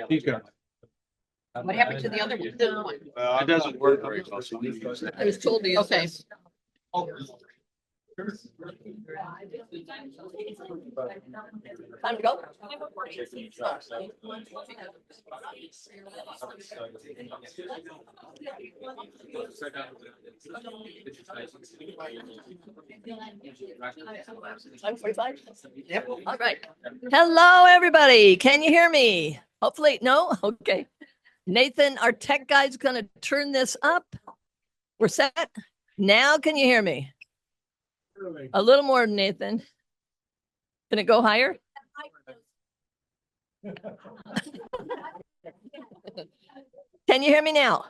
He's got. What happened to the other one? It doesn't work very well. So we use that. I was told to use okay. Time to go. Time 45. Yep. All right. Hello, everybody. Can you hear me? Hopefully, no. Okay. Nathan, our tech guy's going to turn this up. We're set. Now, can you hear me? A little more, Nathan. Can it go higher? Can you hear me now?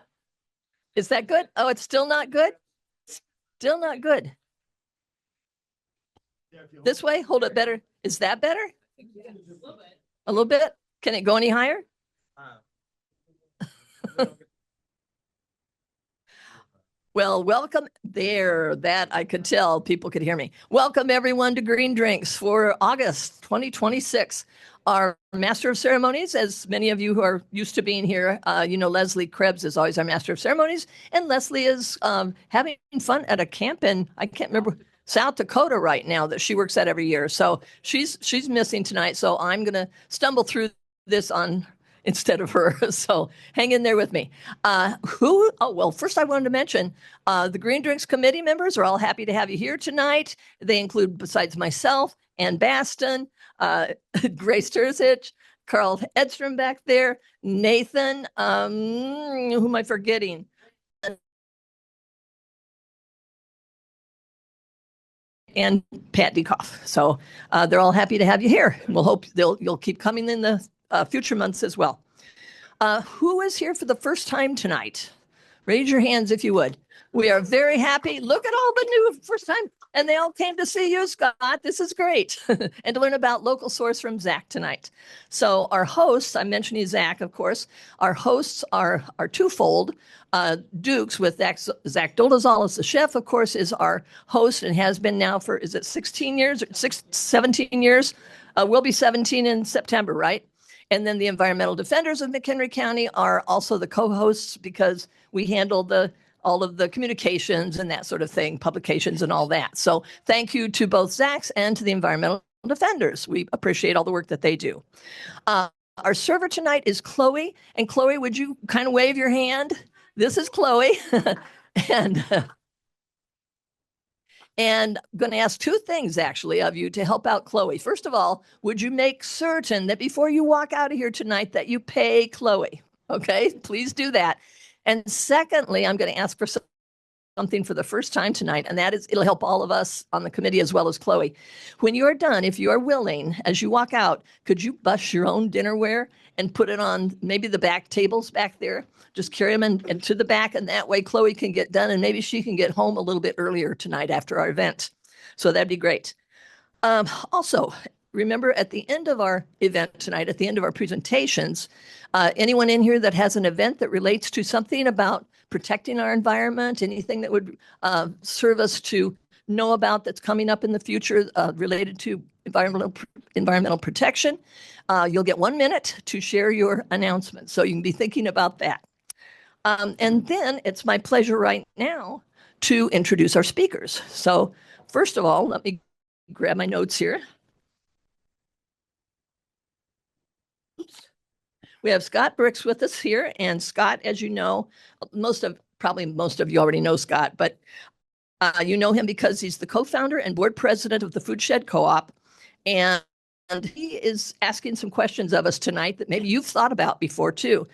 Is that good? Oh, it's still not good? Still not good. This way? Hold it better. Is that better? A little bit? Can it go any higher? Well, welcome there. That I could tell people could hear me. Welcome everyone to Green Drinks for August 2026. Our Master of Ceremonies, as many of you who are used to being here, Leslie Krebs is always our Master of Ceremonies, and Leslie is having fun at a camp in, I can't remember, South Dakota right now that she works at every year. So she's missing tonight. So I'm going to stumble through this on instead of her. So hang in there with me. First I wanted to mention the Green Drinks Committee members are all happy to have you here tonight. They include, besides myself, Ann Baston, Grace Terzich, Carl Edstrom back there, Nathan, who am I forgetting? And Pat Dekoff. So they're all happy to have you here. We'll hope you'll keep coming in the future months as well. Who is here for the first time tonight? Raise your hands if you would. We are very happy. Look at all the new first time. And they all came to see you, Scott. This is great. And to learn about local source from Zach tonight. So our hosts, I'm mentioning Zach, of course. Our hosts are twofold. Dukes with Zach Dolezal as the chef, of course, is our host and has been now for, is it 16 years, 17 years? We'll be 17 in September, right? And then the environmental defenders of McHenry County are also the co-hosts because we handle all of the communications and that sort of thing, publications and all that. So thank you to both Zachs and to the environmental defenders. We appreciate all the work that they do. Our server tonight is Chloe. And Chloe, would you kind of wave your hand? This is Chloe. And I'm going to ask two things, actually, of you to help out Chloe. First of all, would you make certain that before you walk out of here tonight that you pay Chloe? Okay, please do that. And secondly, I'm going to ask for something for the first time tonight, and that is it'll help all of us on the committee as well as Chloe. When you are done, if you are willing, as you walk out, could you bust your own dinnerware and put it on maybe the back tables back there? Just carry them and to the back, and that way Chloe can get done, and maybe she can get home a little bit earlier tonight after our event. So that'd be great. Also, remember at the end of our event tonight, at the end of our presentations, anyone in here that has an event that relates to something about protecting our environment, anything that would serve us to know about that's coming up in the future related to environmental protection, you'll get 1 minute to share your announcement. So you can be thinking about that. And then it's my pleasure right now to introduce our speakers. So first of all, let me grab my notes here. Oops. We have Scott Brix with us here, and Scott, as you know, probably most of you already know Scott, but you know him because he's the co-founder and board president of the Food Shed Co-op, and he is asking some questions of us tonight that maybe you've thought about before too.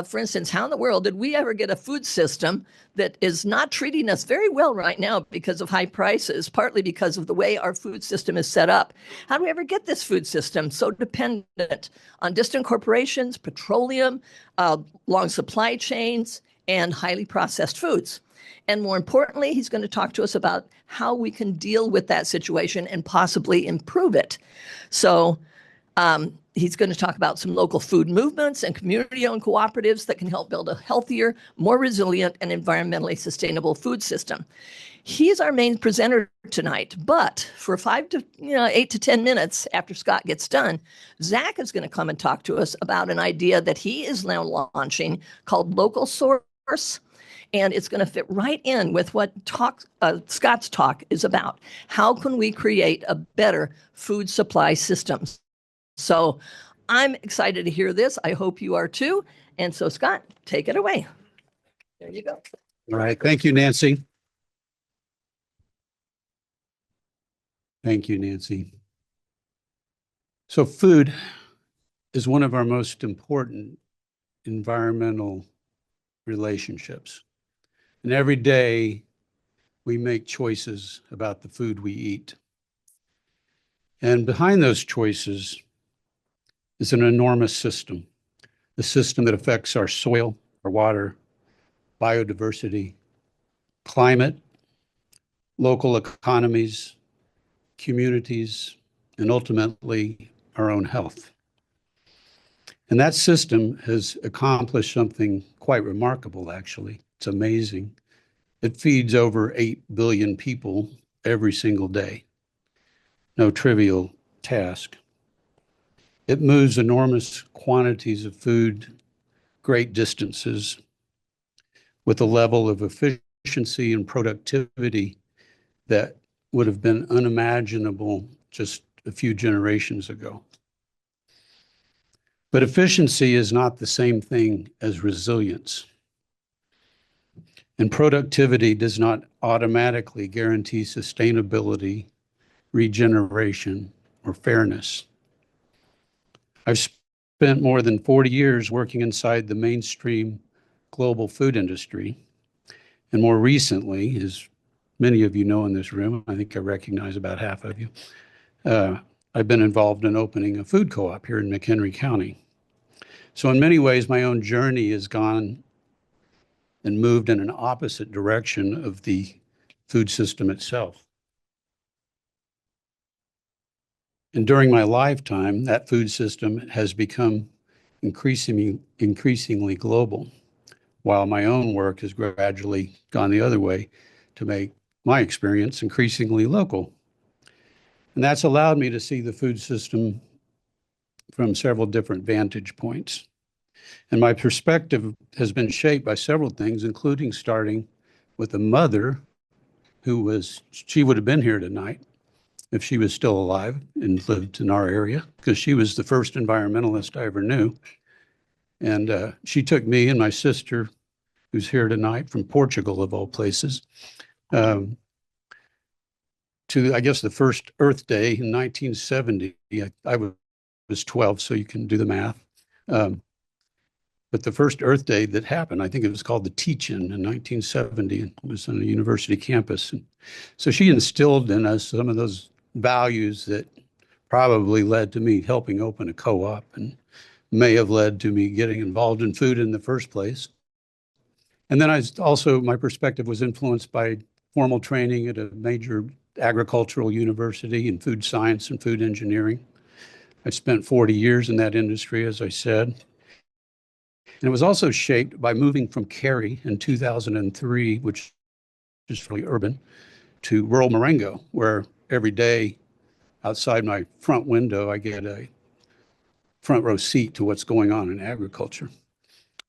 For instance, how in the world did we ever get a food system that is not treating us very well right now because of high prices, partly because of the way our food system is set up? How do we ever get this food system so dependent on distant corporations, petroleum, long supply chains, and highly processed foods? And more importantly, he's going to talk to us about how we can deal with that situation and possibly improve it. So He's going to talk about some local food movements and community-owned cooperatives that can help build a healthier, more resilient, and environmentally sustainable food system. He's our main presenter tonight, but for 8 to 10 minutes after Scott gets done, Zach is going to come and talk to us about an idea that he is now launching called Local Source. And it's going to fit right in with what Scott's talk is about. How can we create a better food supply system? So I'm excited to hear this. I hope you are too. And so, Scott, take it away. There you go. All right. Thank you, Nancy. Thank you, Nancy. So food is one of our most important environmental relationships. And every day we make choices about the food we eat. And behind those choices is an enormous system, the system that affects our soil, our water, biodiversity, climate, local economies, communities, and ultimately our own health. And that system has accomplished something quite remarkable, actually. It's amazing. It feeds over 8 billion people every single day. No trivial task. It moves enormous quantities of food, great distances, with a level of efficiency and productivity that would have been unimaginable just a few generations ago. But efficiency is not the same thing as resilience. And productivity does not automatically guarantee sustainability, regeneration, or fairness. I've spent more than 40 years working inside the mainstream global food industry. And more recently, as many of you know in this room, I think I recognize about half of you, I've been involved in opening a food co-op here in McHenry County. So in many ways, my own journey has gone and moved in an opposite direction of the food system itself. And during my lifetime, that food system has become increasingly global, while my own work has gradually gone the other way to make my experience increasingly local. And that's allowed me to see the food system from several different vantage points. And my perspective has been shaped by several things, including starting with a mother she would have been here tonight if she was still alive and lived in our area, because she was the first environmentalist I ever knew. And she took me and my sister, who's here tonight from Portugal, of all places, to, I guess, the first Earth Day in 1970. I was 12, so you can do the math. But the first Earth Day that happened, I think it was called the Teach-In in 1970. It was on a university campus. And so she instilled in us some of those values that probably led to me helping open a co-op and may have led to me getting involved in food in the first place. And then my perspective was influenced by formal training at a major agricultural university in food science and food engineering. I spent 40 years in that industry, as I said. And it was also shaped by moving from Cary in 2003, which is really urban, to rural Marengo, where every day outside my front window, I get a front row seat to what's going on in agriculture.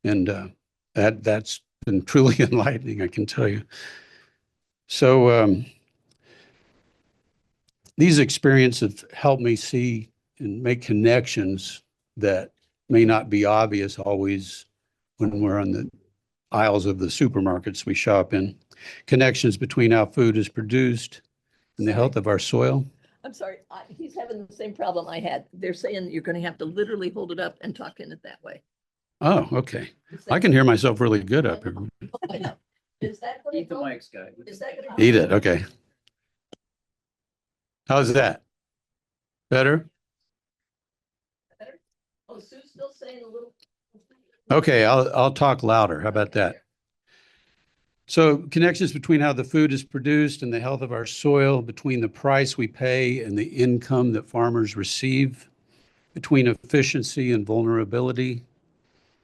And that's been truly enlightening, I can tell you. So these experiences have helped me see and make connections that may not be obvious always when we're on the aisles of the supermarkets we shop in. Connections between how food is produced and the health of our soil. I'm sorry, he's having the same problem I had. They're saying you're going to have to literally hold it up and talk in it that way. Oh, okay. I can hear myself really good up here. I know. Is that going Eat the mic, Scott. to Eat it, okay. How's that? Better? Oh, Sue's still saying a little. Okay, I'll talk louder. How about that? So connections between how the food is produced and the health of our soil, between the price we pay and the income that farmers receive, between efficiency and vulnerability,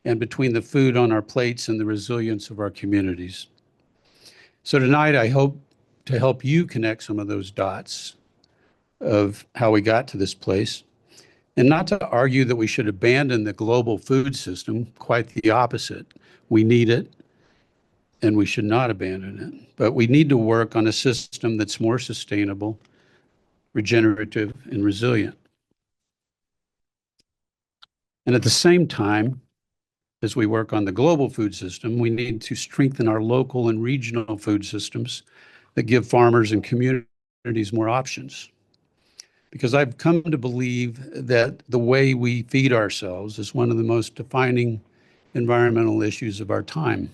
and between the food on our plates and the resilience of our communities. So tonight, I hope to help you connect some of those dots of how we got to this place, and not to argue that we should abandon the global food system, quite the opposite. We need it, and we should not abandon it. But we need to work on a system that's more sustainable, regenerative, and resilient. And at the same time, as we work on the global food system, we need to strengthen our local and regional food systems that give farmers and communities more options. Because I've come to believe that the way we feed ourselves is one of the most defining environmental issues of our time.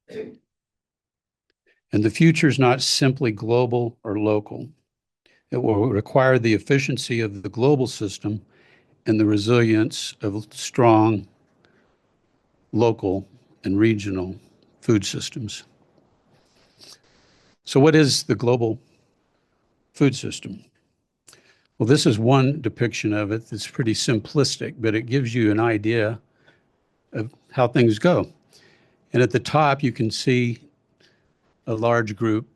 And the future is not simply global or local. It will require the efficiency of the global system and the resilience of strong local and regional food systems. So what is the global food system? Well, this is one depiction of it that's pretty simplistic, but it gives you an idea of how things go. And at the top, you can see a large group,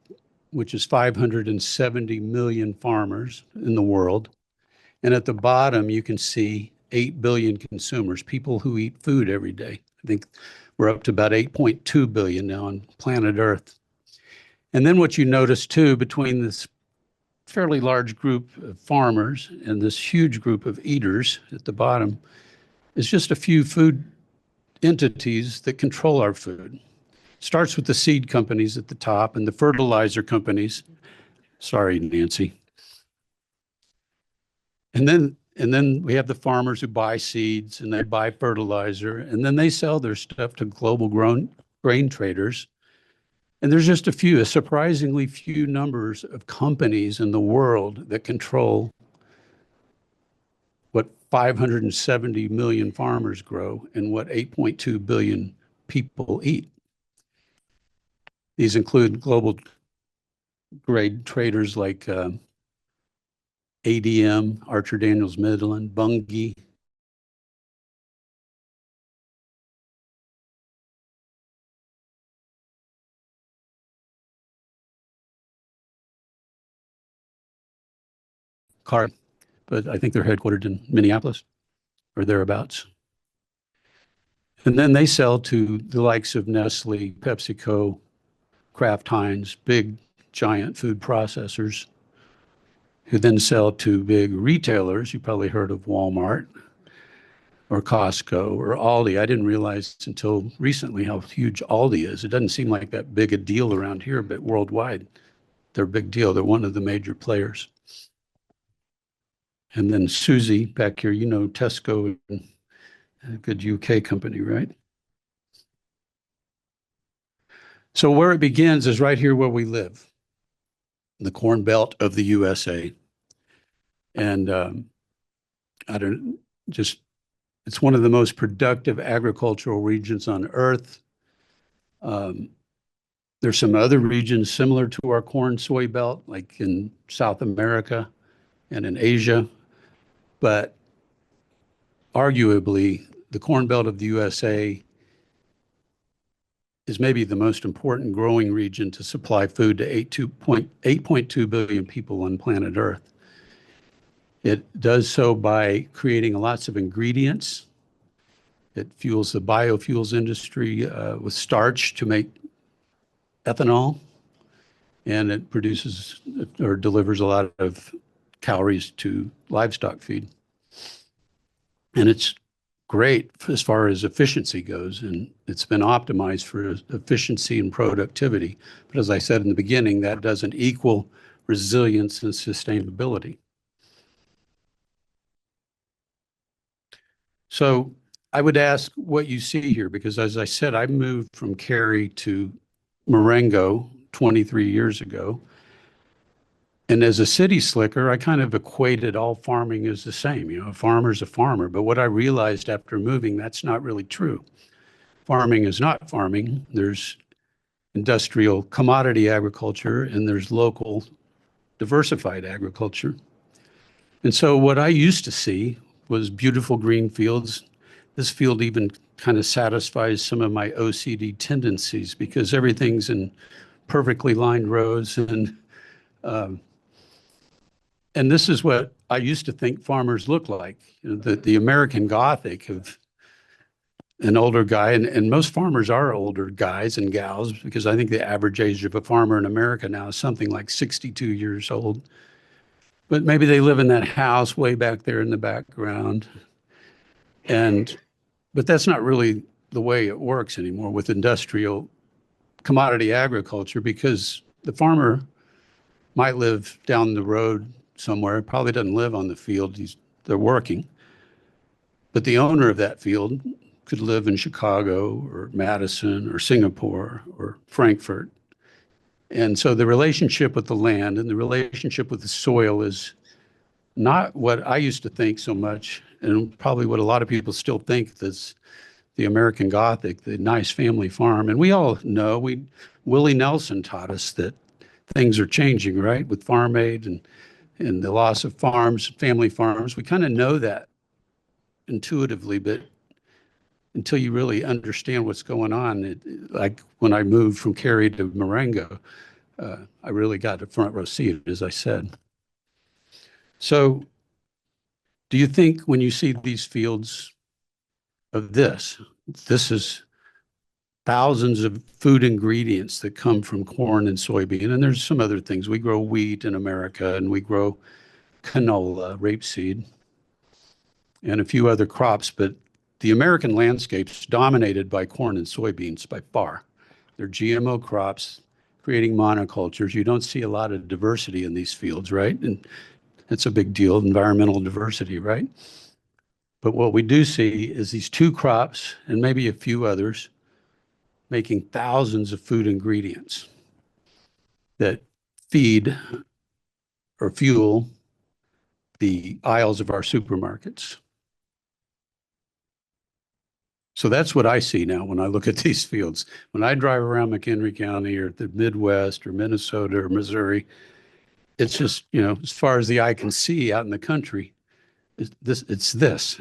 which is 570 million farmers in the world. And at the bottom, you can see 8 billion consumers, people who eat food every day. I think we're up to about 8.2 billion now on planet Earth. And then what you notice too, between this fairly large group of farmers and this huge group of eaters at the bottom, is just a few food entities that control our food. Starts with the seed companies at the top and the fertilizer companies. Sorry, Nancy. And then we have the farmers who buy seeds and they buy fertilizer, and then they sell their stuff to global grain traders. And there's just a surprisingly few numbers of companies in the world that control what 570 million farmers grow and what 8.2 billion people eat. These include global grade traders like ADM, Archer Daniels Midland, Bunge, Car, but I think they're headquartered in Minneapolis or thereabouts. And then they sell to the likes of Nestle, PepsiCo, Kraft Heinz, big giant food processors, who then sell to big retailers. You probably heard of Walmart or Costco or Aldi. I didn't realize until recently how huge Aldi is. It doesn't seem like that big a deal around here, but worldwide, they're a big deal. They're one of the major players. And then Suzy back here, you know, Tesco, a good UK company, right? So where it begins is right here where we live, the Corn Belt of the USA. And it's one of the most productive agricultural regions on Earth. There's some other regions similar to our corn soy belt, like in South America and in Asia. But arguably, the Corn Belt of the USA is maybe the most important growing region to supply food to 8.2 billion people on planet Earth. It does so by creating lots of ingredients. It fuels the biofuels industry with starch to make ethanol, and it produces or delivers a lot of calories to livestock feed. And it's great as far as efficiency goes, and it's been optimized for efficiency and productivity. But as I said in the beginning, that doesn't equal resilience and sustainability. So I would ask what you see here, because as I said, I moved from Cary to Marengo 23 years ago. And as a city slicker, I kind of equated all farming as the same. You know, a farmer's a farmer. But what I realized after moving, that's not really true. Farming is not farming. There's industrial commodity agriculture, and there's local diversified agriculture. And so what I used to see was beautiful green fields. This field even kind of satisfies some of my OCD tendencies because everything's in perfectly lined rows. And this is what I used to think farmers look like. You know, the American Gothic of an older guy, and most farmers are older guys and gals because I think the average age of a farmer in America now is something like 62 years old. But maybe they live in that house way back there in the background. But that's not really the way it works anymore with industrial commodity agriculture because the farmer might live down the road somewhere, probably doesn't live on the field. They're working. But the owner of that field could live in Chicago or Madison or Singapore or Frankfurt. And so the relationship with the land and the relationship with the soil is not what I used to think so much, and probably what a lot of people still think that's the American Gothic, the nice family farm. And we all know, Willie Nelson taught us that things are changing, right? With Farm Aid and the loss of farms, family farms. We kind of know that intuitively, but until you really understand what's going on, like when I moved from Cary to Marengo, I really got a front row seat, as I said. So do you think when you see these fields of this is thousands of food ingredients that come from corn and soybean, and there's some other things. We grow wheat in America, and we grow canola, rapeseed, and a few other crops, but the American landscape's dominated by corn and soybeans by far. They're GMO crops, creating monocultures. You don't see a lot of diversity in these fields, right? And it's a big deal, environmental diversity, right? But what we do see is these two crops and maybe a few others making thousands of food ingredients that feed or fuel the aisles of our supermarkets. So that's what I see now when I look at these fields. When I drive around McHenry County or the Midwest or Minnesota or Missouri, it's just, you know, as far as the eye can see out in the country, it's this.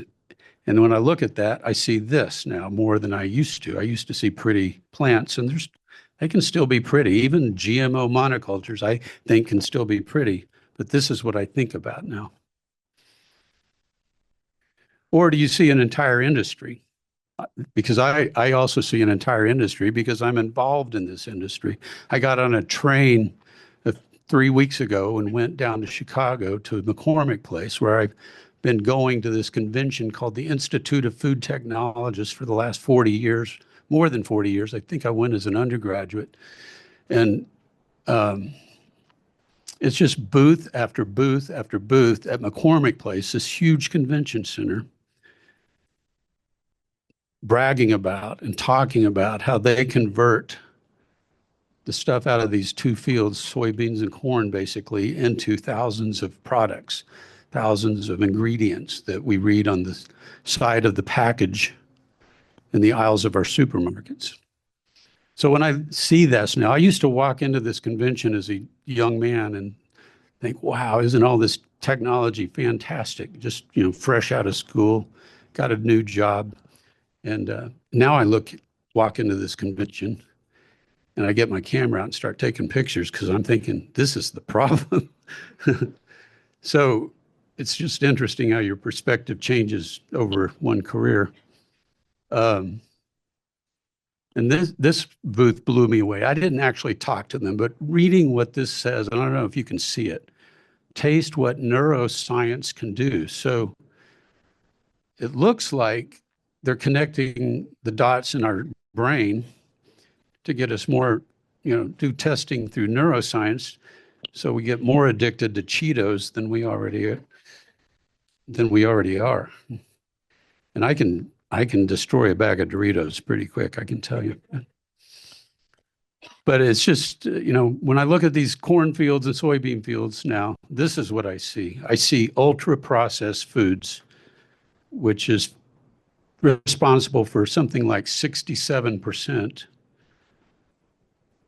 And when I look at that, I see this now more than I used to. I used to see pretty plants, and they can still be pretty. Even GMO monocultures, I think, can still be pretty. But this is what I think about now. Or do you see an entire industry? Because I also see an entire industry because I'm involved in this industry. I got on a train 3 weeks ago and went down to Chicago to McCormick Place, where I've been going to this convention called the Institute of Food Technologists for the last 40 years, more than 40 years. I think I went as an undergraduate. And it's just booth after booth after booth at McCormick Place, this huge convention center, bragging about and talking about how they convert the stuff out of these two fields, soybeans and corn, basically, into thousands of products, thousands of ingredients that we read on the side of the package in the aisles of our supermarkets. So when I see this now, I used to walk into this convention as a young man and think, wow, isn't all this technology fantastic? Just, you know, fresh out of school, got a new job. And now I walk into this convention and I get my camera out and start taking pictures because I'm thinking, this is the problem. So it's just interesting how your perspective changes over one career. And this booth blew me away. I didn't actually talk to them, but reading what this says, and I don't know if you can see it, taste what neuroscience can do. So it looks like they're connecting the dots in our brain to get us more, you know, do testing through neuroscience so we get more addicted to Cheetos than we already are. And I can destroy a bag of Doritos pretty quick, I can tell you. But it's just, you know, when I look at these cornfields and soybean fields now, this is what I see. I see ultra-processed foods, which is responsible for something like 67%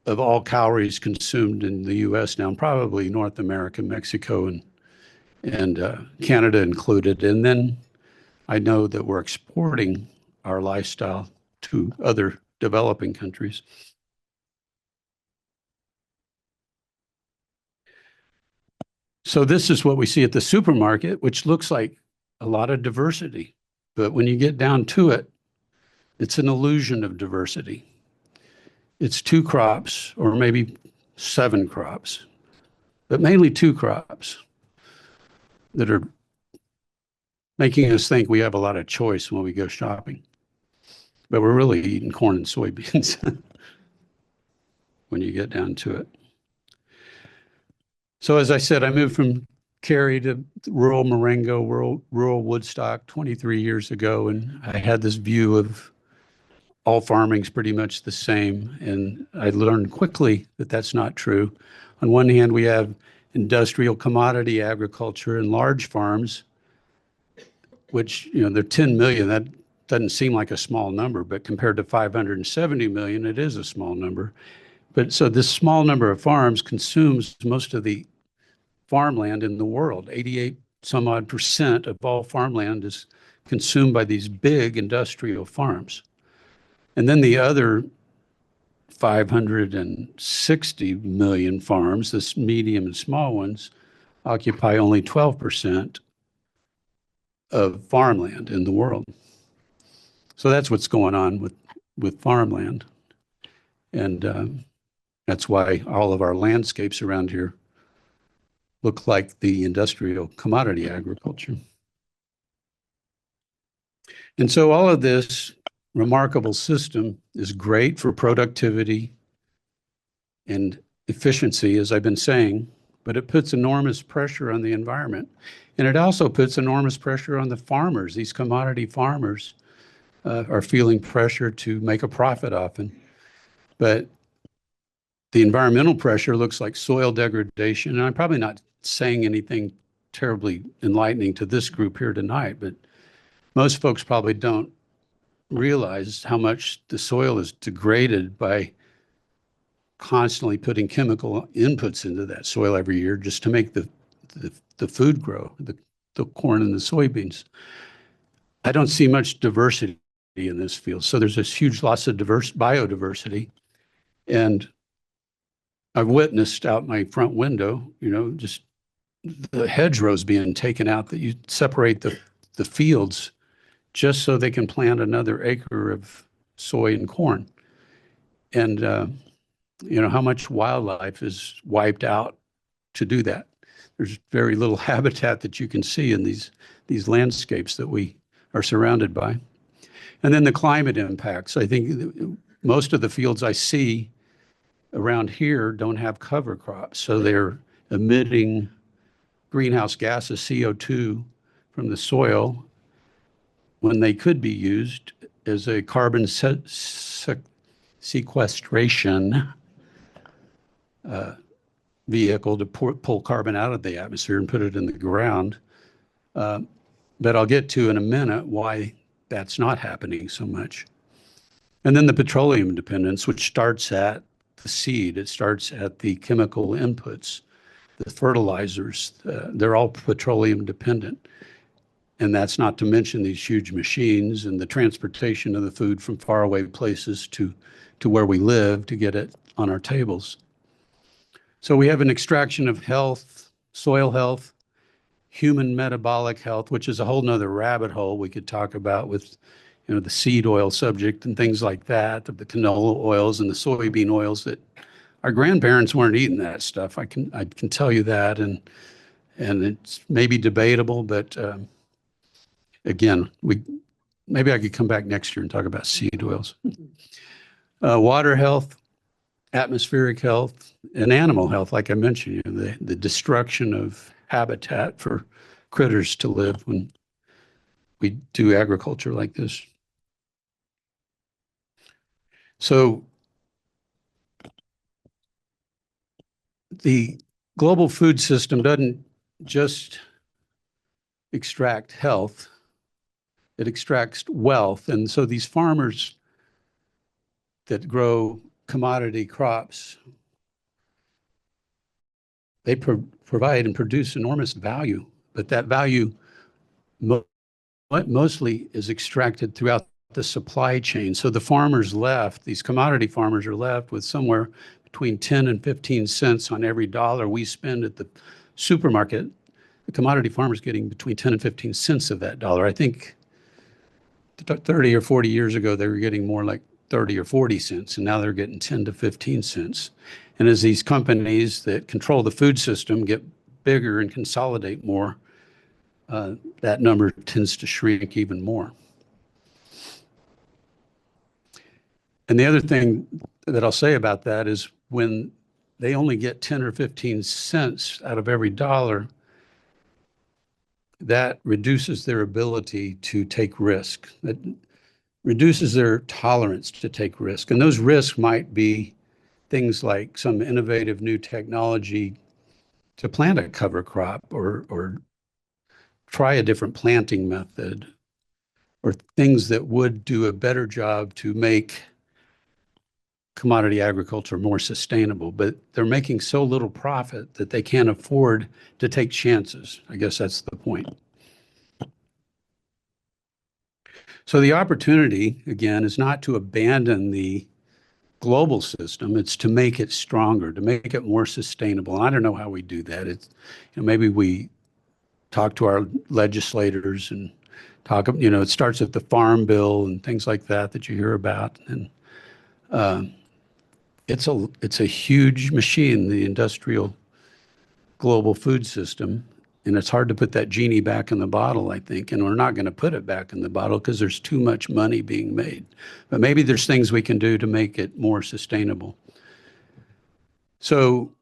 of all calories consumed in the U.S. now, and probably North America, Mexico, and Canada included. And then I know that we're exporting our lifestyle to other developing countries. So this is what we see at the supermarket, which looks like a lot of diversity. But when you get down to it, it's an illusion of diversity. It's 2 crops or maybe 7 crops, but mainly 2 crops that are making us think we have a lot of choice when we go shopping. But we're really eating corn and soybeans when you get down to it. So as I said, I moved from Cary to rural Marengo, rural Woodstock 23 years ago, and I had this view of all farming's pretty much the same. And I learned quickly that that's not true. On one hand, we have industrial commodity agriculture and large farms, which, you know, they're 10 million. That doesn't seem like a small number, but compared to 570 million, it is a small number. But so this small number of farms consumes most of the farmland in the world. 88 some odd % of all farmland is consumed by these big industrial farms. And then the other 560 million farms, this medium and small ones, occupy only 12% of farmland in the world. So that's what's going on with farmland. And that's why all of our landscapes around here look like the industrial commodity agriculture. And so all of this remarkable system is great for productivity and efficiency, as I've been saying, but it puts enormous pressure on the environment. And it also puts enormous pressure on the farmers. These commodity farmers are feeling pressure to make a profit often. But the environmental pressure looks like soil degradation. And I'm probably not saying anything terribly enlightening to this group here tonight, but most folks probably don't realize how much the soil is degraded by constantly putting chemical inputs into that soil every year just to make the food grow, the corn and the soybeans. I don't see much diversity in this field. So there's this huge loss of biodiversity. And I've witnessed out my front window, you know, just the hedgerows being taken out, that you separate the fields just so they can plant another acre of soy and corn. And, you know, how much wildlife is wiped out to do that. There's very little habitat that you can see in these landscapes that we are surrounded by. And then the climate impacts. I think most of the fields I see around here don't have cover crops. So they're emitting greenhouse gases, CO2, from the soil when they could be used as a carbon sequestration vehicle to pull carbon out of the atmosphere and put it in the ground. But I'll get to in a minute why that's not happening so much. And then the petroleum dependence, which starts at the seed. It starts at the chemical inputs, the fertilizers. They're all petroleum dependent. And that's not to mention these huge machines and the transportation of the food from faraway places to where we live to get it on our tables. So we have an extraction of health, soil health, human metabolic health, which is a whole nother rabbit hole we could talk about with, you know, the seed oil subject and things like that, the canola oils and the soybean oils. That our grandparents weren't eating that stuff. I can tell you that, and it's maybe debatable, but again, maybe I could come back next year and talk about seed oils. Water health, atmospheric health, and animal health, like I mentioned, you know, the destruction of habitat for critters to live when we do agriculture like this. So the global food system doesn't just extract health, it extracts wealth. And so these farmers that grow commodity crops, they provide and produce enormous value, but that value mostly is extracted throughout the supply chain. So the farmers left, these commodity farmers are left with somewhere between 10 and 15 cents on every dollar we spend at the supermarket. The commodity farmers getting between 10 and 15 cents of that dollar. I think 30 or 40 years ago, they were getting more like 30 or 40 cents, and now they're getting 10 to 15 cents. And as these companies that control the food system get bigger and consolidate more, that number tends to shrink even more. And the other thing that I'll say about that is when they only get 10 or 15 cents out of every dollar, that reduces their ability to take risk. That reduces their tolerance to take risk. And those risks might be things like some innovative new technology to plant a cover crop or try a different planting method, or things that would do a better job to make commodity agriculture more sustainable. But they're making so little profit that they can't afford to take chances. I guess that's the point. So the opportunity, again, is not to abandon the global system. It's to make it stronger, to make it more sustainable. And I don't know how we do that. It's, maybe we talk to our legislators and talk, it starts with the Farm Bill and things like that you hear about. And it's a huge machine, the industrial global food system. And it's hard to put that genie back in the bottle, I think. And we're not going to put it back in the bottle because there's too much money being made. But maybe there's things we can do to make it more sustainable. So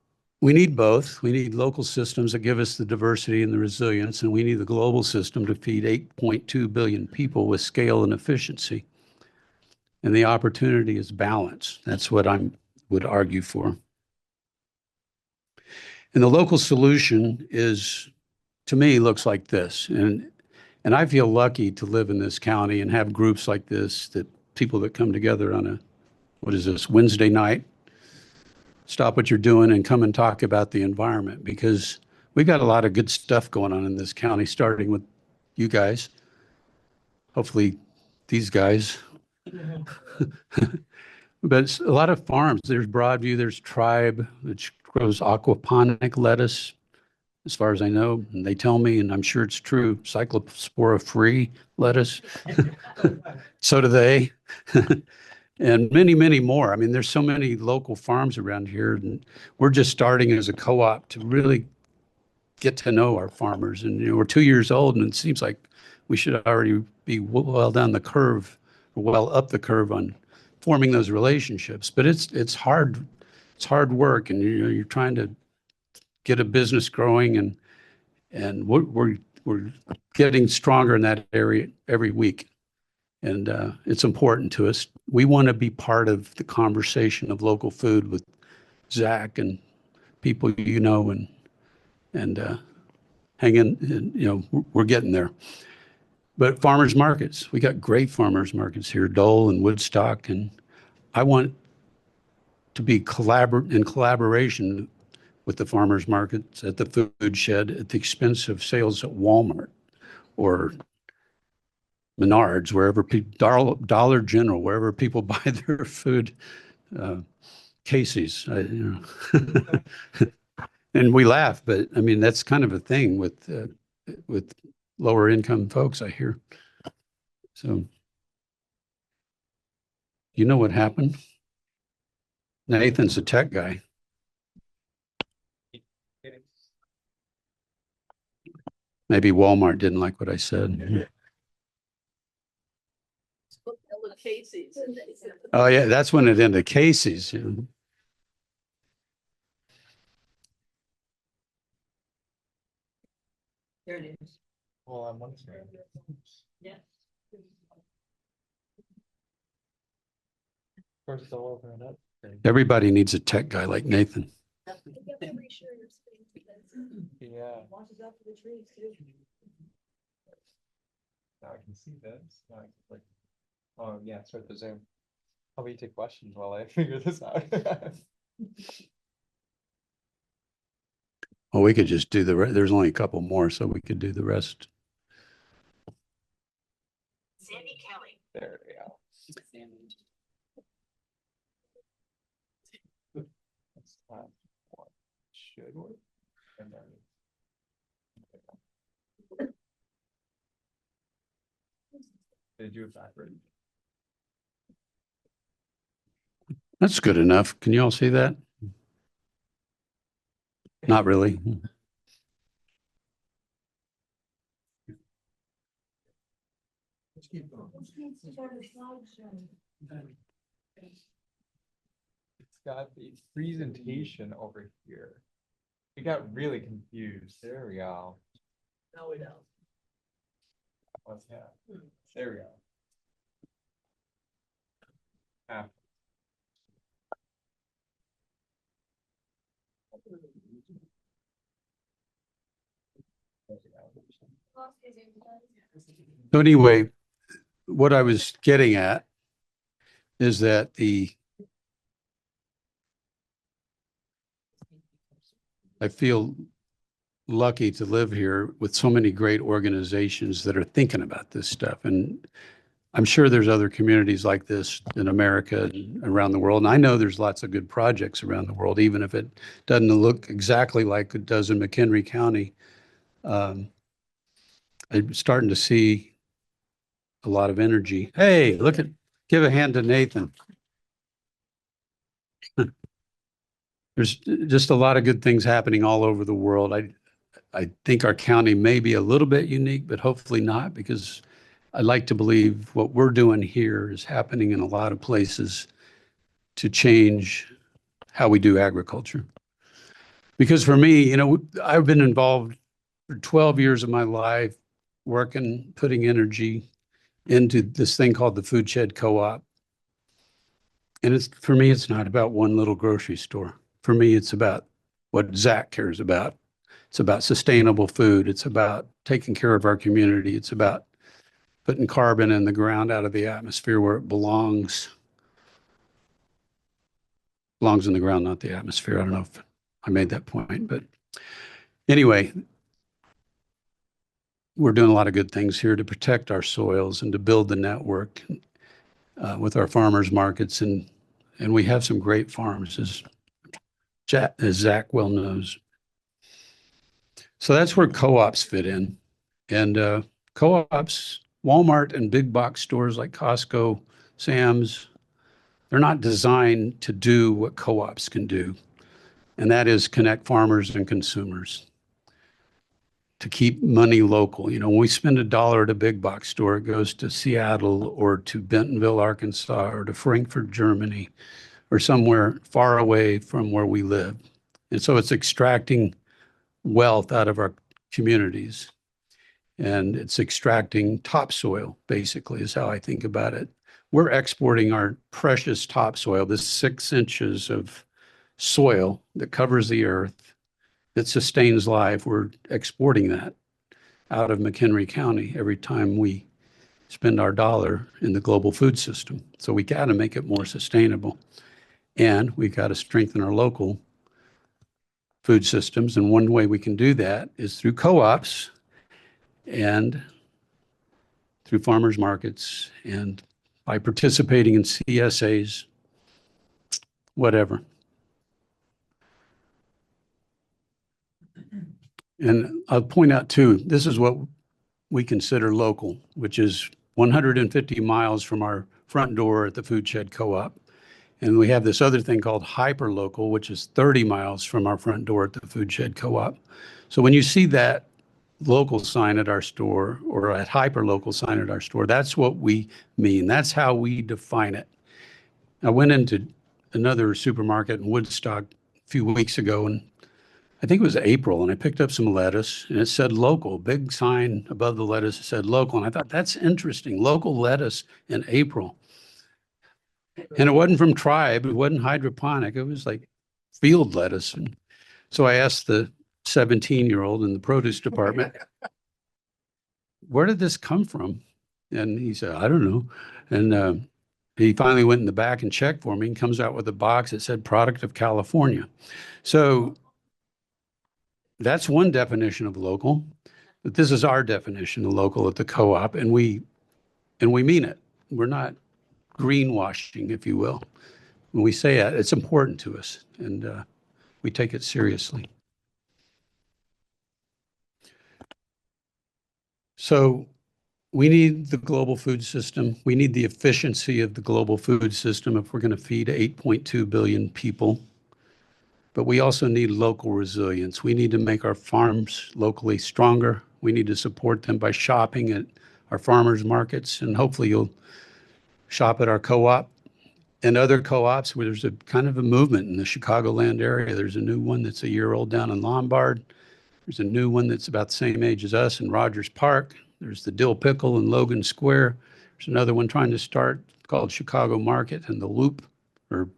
we need both. We need local systems that give us the diversity and the resilience, and we need the global system to feed 8.2 billion people with scale and efficiency. And the opportunity is balance. That's what I would argue for. And the local solution is, to me, looks like this. And I feel lucky to live in this county and have groups like this, that people that come together on a, Wednesday night, stop what you're doing and come and talk about the environment, because we got a lot of good stuff going on in this county, starting with you guys, hopefully these guys. But it's a lot of farms. There's Broadview, there's Tribe, which grows aquaponic lettuce, as far as I know, and they tell me, and I'm sure it's true, cyclospora-free lettuce. So do they. And many, many more. I mean, there's so many local farms around here, and we're just starting as a co-op to really get to know our farmers. And we're 2 years old, and it seems like we should already be well down the curve, or well up the curve on forming those relationships. But it's hard. It's hard work, and you're trying to get a business growing, and we're getting stronger in that area every week. And it's important to us. We want to be part of the conversation of local food with Zach and people and hang in, and, we're getting there. But farmers markets, we got great farmers markets here, Dole and Woodstock, and I want to be in collaboration with the farmers markets at the food shed at the expense of sales at Walmart or Menards, wherever Dollar General, wherever people buy their food, Casey's, and we laugh, but I mean, that's kind of a thing with lower income folks, I hear. So, you know what happened? Nathan's a tech guy. Maybe Walmart didn't like what I said. Casey's. Oh yeah, that's when it ended. Casey's. There it is. Well, I'm wondering. Yeah. First, I'll open it up. Everybody needs a tech guy like Nathan. Yeah. Now I can see this. Now I can like, oh yeah, start the Zoom. I'll be take questions while I figure this out. Well, we could just do there's only a couple more, so we could do the rest. There we go. That's not what should work. And then. Did you do it backwards? That's good enough. Can you all see that? Not really. Let's keep going. It's got the presentation over here. We got really confused. There we go. No, we don't. What's that? There we go. Ah. So anyway, what I was getting at is that I feel lucky to live here with so many great organizations that are thinking about this stuff. And I'm sure there's other communities like this in America and around the world. And I know there's lots of good projects around the world, even if it doesn't look exactly like it does in McHenry County. I'm starting to see a lot of energy. Hey, give a hand to Nathan. There's just a lot of good things happening all over the world. I think our county may be a little bit unique, but hopefully not, because I like to believe what we're doing here is happening in a lot of places to change how we do agriculture. Because for me, I've been involved for 12 years of my life working, putting energy into this thing called the Food Shed Co-op. And for me, it's not about one little grocery store. For me, it's about what Zach cares about. It's about sustainable food. It's about taking care of our community. It's about putting carbon in the ground out of the atmosphere where it belongs. Belongs in the ground, not the atmosphere. I don't know if I made that point, but anyway, we're doing a lot of good things here to protect our soils and to build the network with our farmers markets. And we have some great farms, as Zach well knows. So that's where co-ops fit in. And co-ops, Walmart and big box stores like Costco, Sam's, they're not designed to do what co-ops can do. And that is connect farmers and consumers to keep money local. When we spend $1 at a big box store, it goes to Seattle or to Bentonville, Arkansas, or to Frankfurt, Germany, or somewhere far away from where we live. And so it's extracting wealth out of our communities. And it's extracting topsoil, basically, is how I think about it. We're exporting our precious topsoil, this 6 inches of soil that covers the earth, that sustains life. We're exporting that out of McHenry County every time we spend our dollar in the global food system. So we got to make it more sustainable. And we've got to strengthen our local food systems. And one way we can do that is through co-ops and through farmers markets and by participating in CSAs, whatever. And I'll point out too, this is what we consider local, which is 150 miles from our front door at the Food Shed Co-op. And we have this other thing called hyper-local, which is 30 miles from our front door at the Food Shed Co-op. So when you see that local sign at our store or a hyper-local sign at our store, that's what we mean. That's how we define it. I went into another supermarket in Woodstock a few weeks ago, and I think it was April, and I picked up some lettuce, and it said local, big sign above the lettuce, it said local. And I thought, that's interesting, local lettuce in April. And it wasn't from Tribe, it wasn't hydroponic, it was like field lettuce. And so I asked the 17-year-old in the produce department, where did this come from? And he said, I don't know. And he finally went in the back and checked for me and comes out with a box that said product of California. So That's one definition of local, but this is our definition of local at the co-op, and we mean it. We're not greenwashing, if you will. When we say it, it's important to us, and we take it seriously. So we need the global food system. We need the efficiency of the global food system if we're going to feed 8.2 billion people. But we also need local resilience. We need to make our farms locally stronger. We need to support them by shopping at our farmers markets, and hopefully you'll shop at our co-op and other co-ops where there's a kind of a movement in the Chicagoland area. There's a new one that's a year old down in Lombard. There's a new one that's about the same age as us in Rogers Park. There's the Dill Pickle in Logan Square. There's another one trying to start called Chicago Market in the Loop, or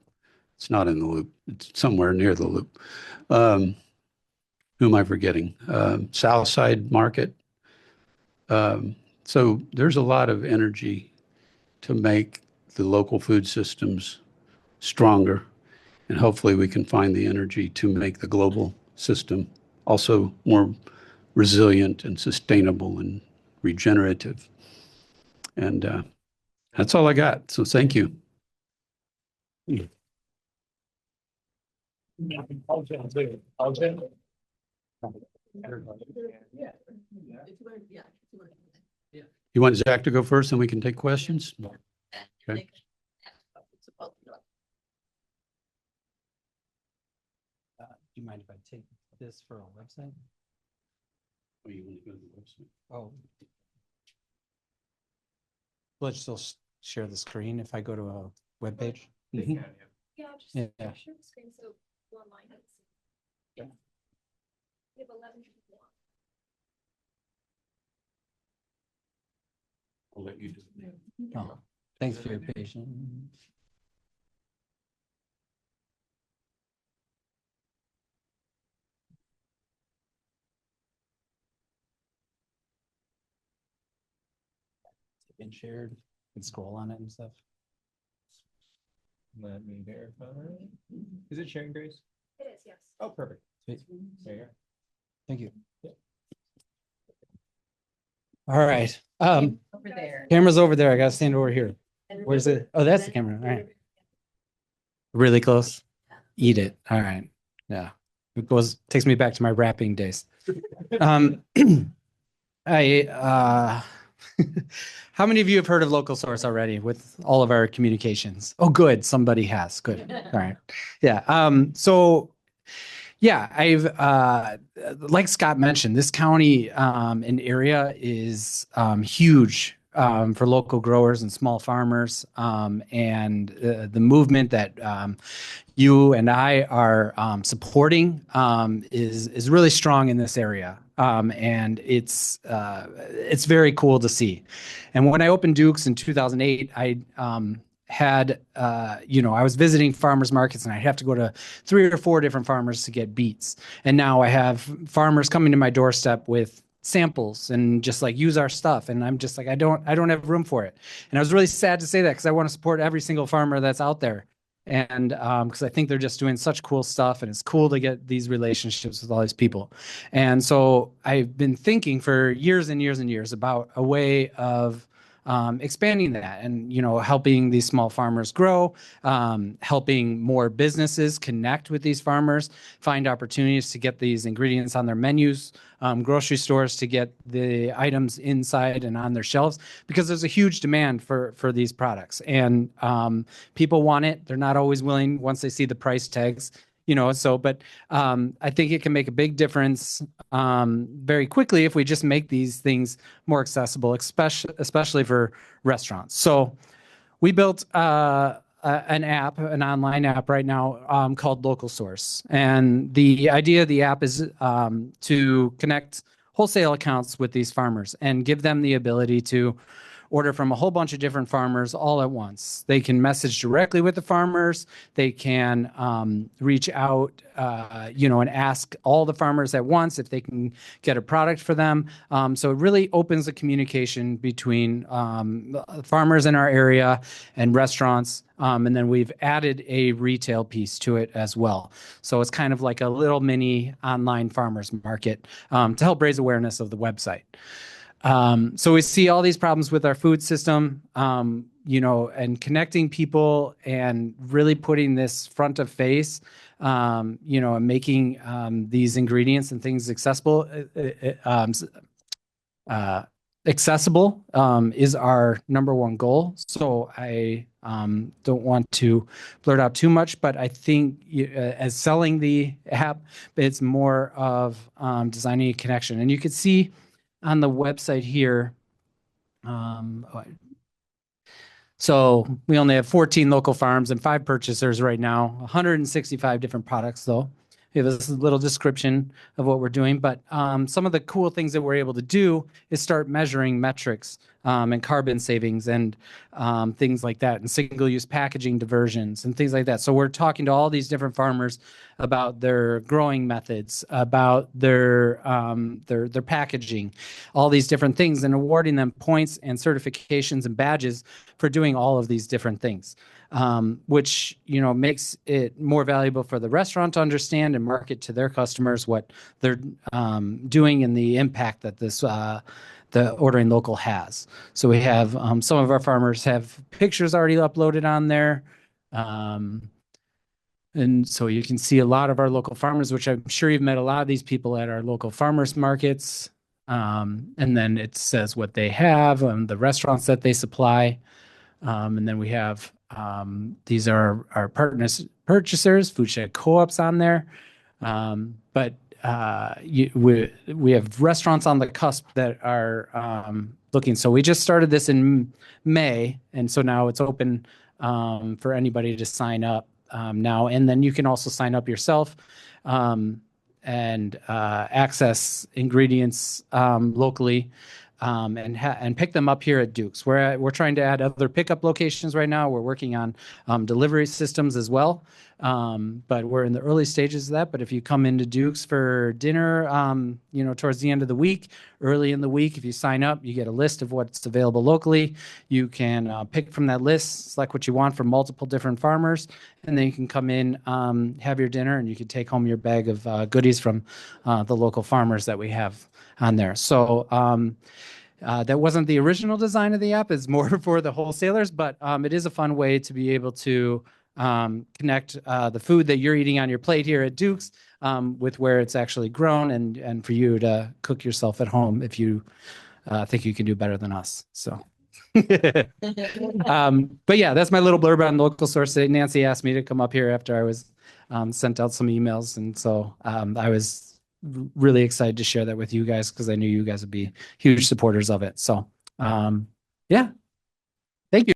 it's not in the Loop. It's somewhere near the Loop. Who am I forgetting? Southside Market. So there's a lot of energy to make the local food systems stronger. And hopefully we can find the energy to make the global system also more resilient and sustainable and regenerative. And that's all I got. So thank you. You want Zach to go first and we can take questions? Okay. Do you mind if I take this for our website? Oh, you want to go to the website? Oh. Let's still share the screen if I go to a web page. Mm-hmm. Yeah, just Yeah. share the screen so online has. Yeah. We have 11 people on. I'll let you do it. Oh, thanks for your patience. It's been shared. You can scroll on it and stuff. Let me verify. Is it sharing, Grace? It is, yes. Oh, perfect. Sweet. There you go. Thank you. Yeah. All right. Over there. Camera's over there. I gotta stand over here. Where's it? Oh, that's the camera. All right. Really close. Eat it. All right. Yeah. It takes me back to my rapping days. I how many of you have heard of Local Source already with all of our communications? Oh, good. Somebody has. Good. All right. Yeah. So yeah, I've like Scott mentioned, this county and area is huge for local growers and small farmers, and the movement that you and I are supporting is really strong in this area, and it's very cool to see. And when I opened Duke's in 2008, I had I was visiting farmers markets and I'd have to go to 3 or 4 different farmers to get beets. And now I have farmers coming to my doorstep with samples and just like use our stuff. And I'm just like, I don't have room for it. And I was really sad to say that because I want to support every single farmer that's out there. And because I think they're just doing such cool stuff and it's cool to get these relationships with all these people. And so I've been thinking for years and years and years about a way of expanding that and, helping these small farmers grow, helping more businesses connect with these farmers, find opportunities to get these ingredients on their menus, grocery stores to get the items inside and on their shelves, because there's a huge demand for these products. And people want it. They're not always willing once they see the price tags. But I think it can make a big difference very quickly if we just make these things more accessible, especially for restaurants. So we built an online app right now called Local Source. And the idea of the app is to connect wholesale accounts with these farmers and give them the ability to order from a whole bunch of different farmers all at once. They can message directly with the farmers. They can reach out, and ask all the farmers at once if they can get a product for them. So it really opens the communication between farmers in our area and restaurants. And then we've added a retail piece to it as well. So it's kind of like a little mini online farmers market to help raise awareness of the website. So we see all these problems with our food system, and connecting people and really putting this front of face, and making these ingredients and things accessible. Accessible is our number one goal. So I don't want to blurt out too much, but I think as selling the app, it's more of designing a connection. And you can see on the website here, so we only have 14 local farms and 5 purchasers right now, 165 different products though. We have a little description of what we're doing, but some of the cool things that we're able to do is start measuring metrics and carbon savings and things like that, and single-use packaging diversions and things like that. So we're talking to all these different farmers about their growing methods, about their packaging, all these different things, and awarding them points and certifications and badges for doing all of these different things. Which makes it more valuable for the restaurant to understand and market to their customers what they're doing and the impact that this the ordering local has. So we have some of our farmers have pictures already uploaded on there. And so you can see a lot of our local farmers, which I'm sure you've met a lot of these people at our local farmers markets. And then it says what they have and the restaurants that they supply. And then we have these are our purchasers, food shed co-ops on there. But we have restaurants on the cusp that are looking. So we just started this in May, and so now it's open for anybody to sign up now. And then you can also sign up yourself and access ingredients locally. And pick them up here at Duke's. We're trying to add other pickup locations right now. We're working on delivery systems as well, but we're in the early stages of that. But if you come into Duke's for dinner, towards the end of the week, early in the week, if you sign up, you get a list of what's available locally. You can pick from that list, select what you want from multiple different farmers, and then you can come in, have your dinner, and you can take home your bag of goodies from the local farmers that we have on there. So that wasn't the original design of the app. It's more for the wholesalers, but it is a fun way to be able to connect the food that you're eating on your plate here at Duke's with where it's actually grown, and for you to cook yourself at home if you think you can do better than us. So. But yeah, that's my little blurb on local source. Nancy asked me to come up here after I was sent out some emails, and so I was really excited to share that with you guys because I knew you guys would be huge supporters of it. So, yeah, thank you.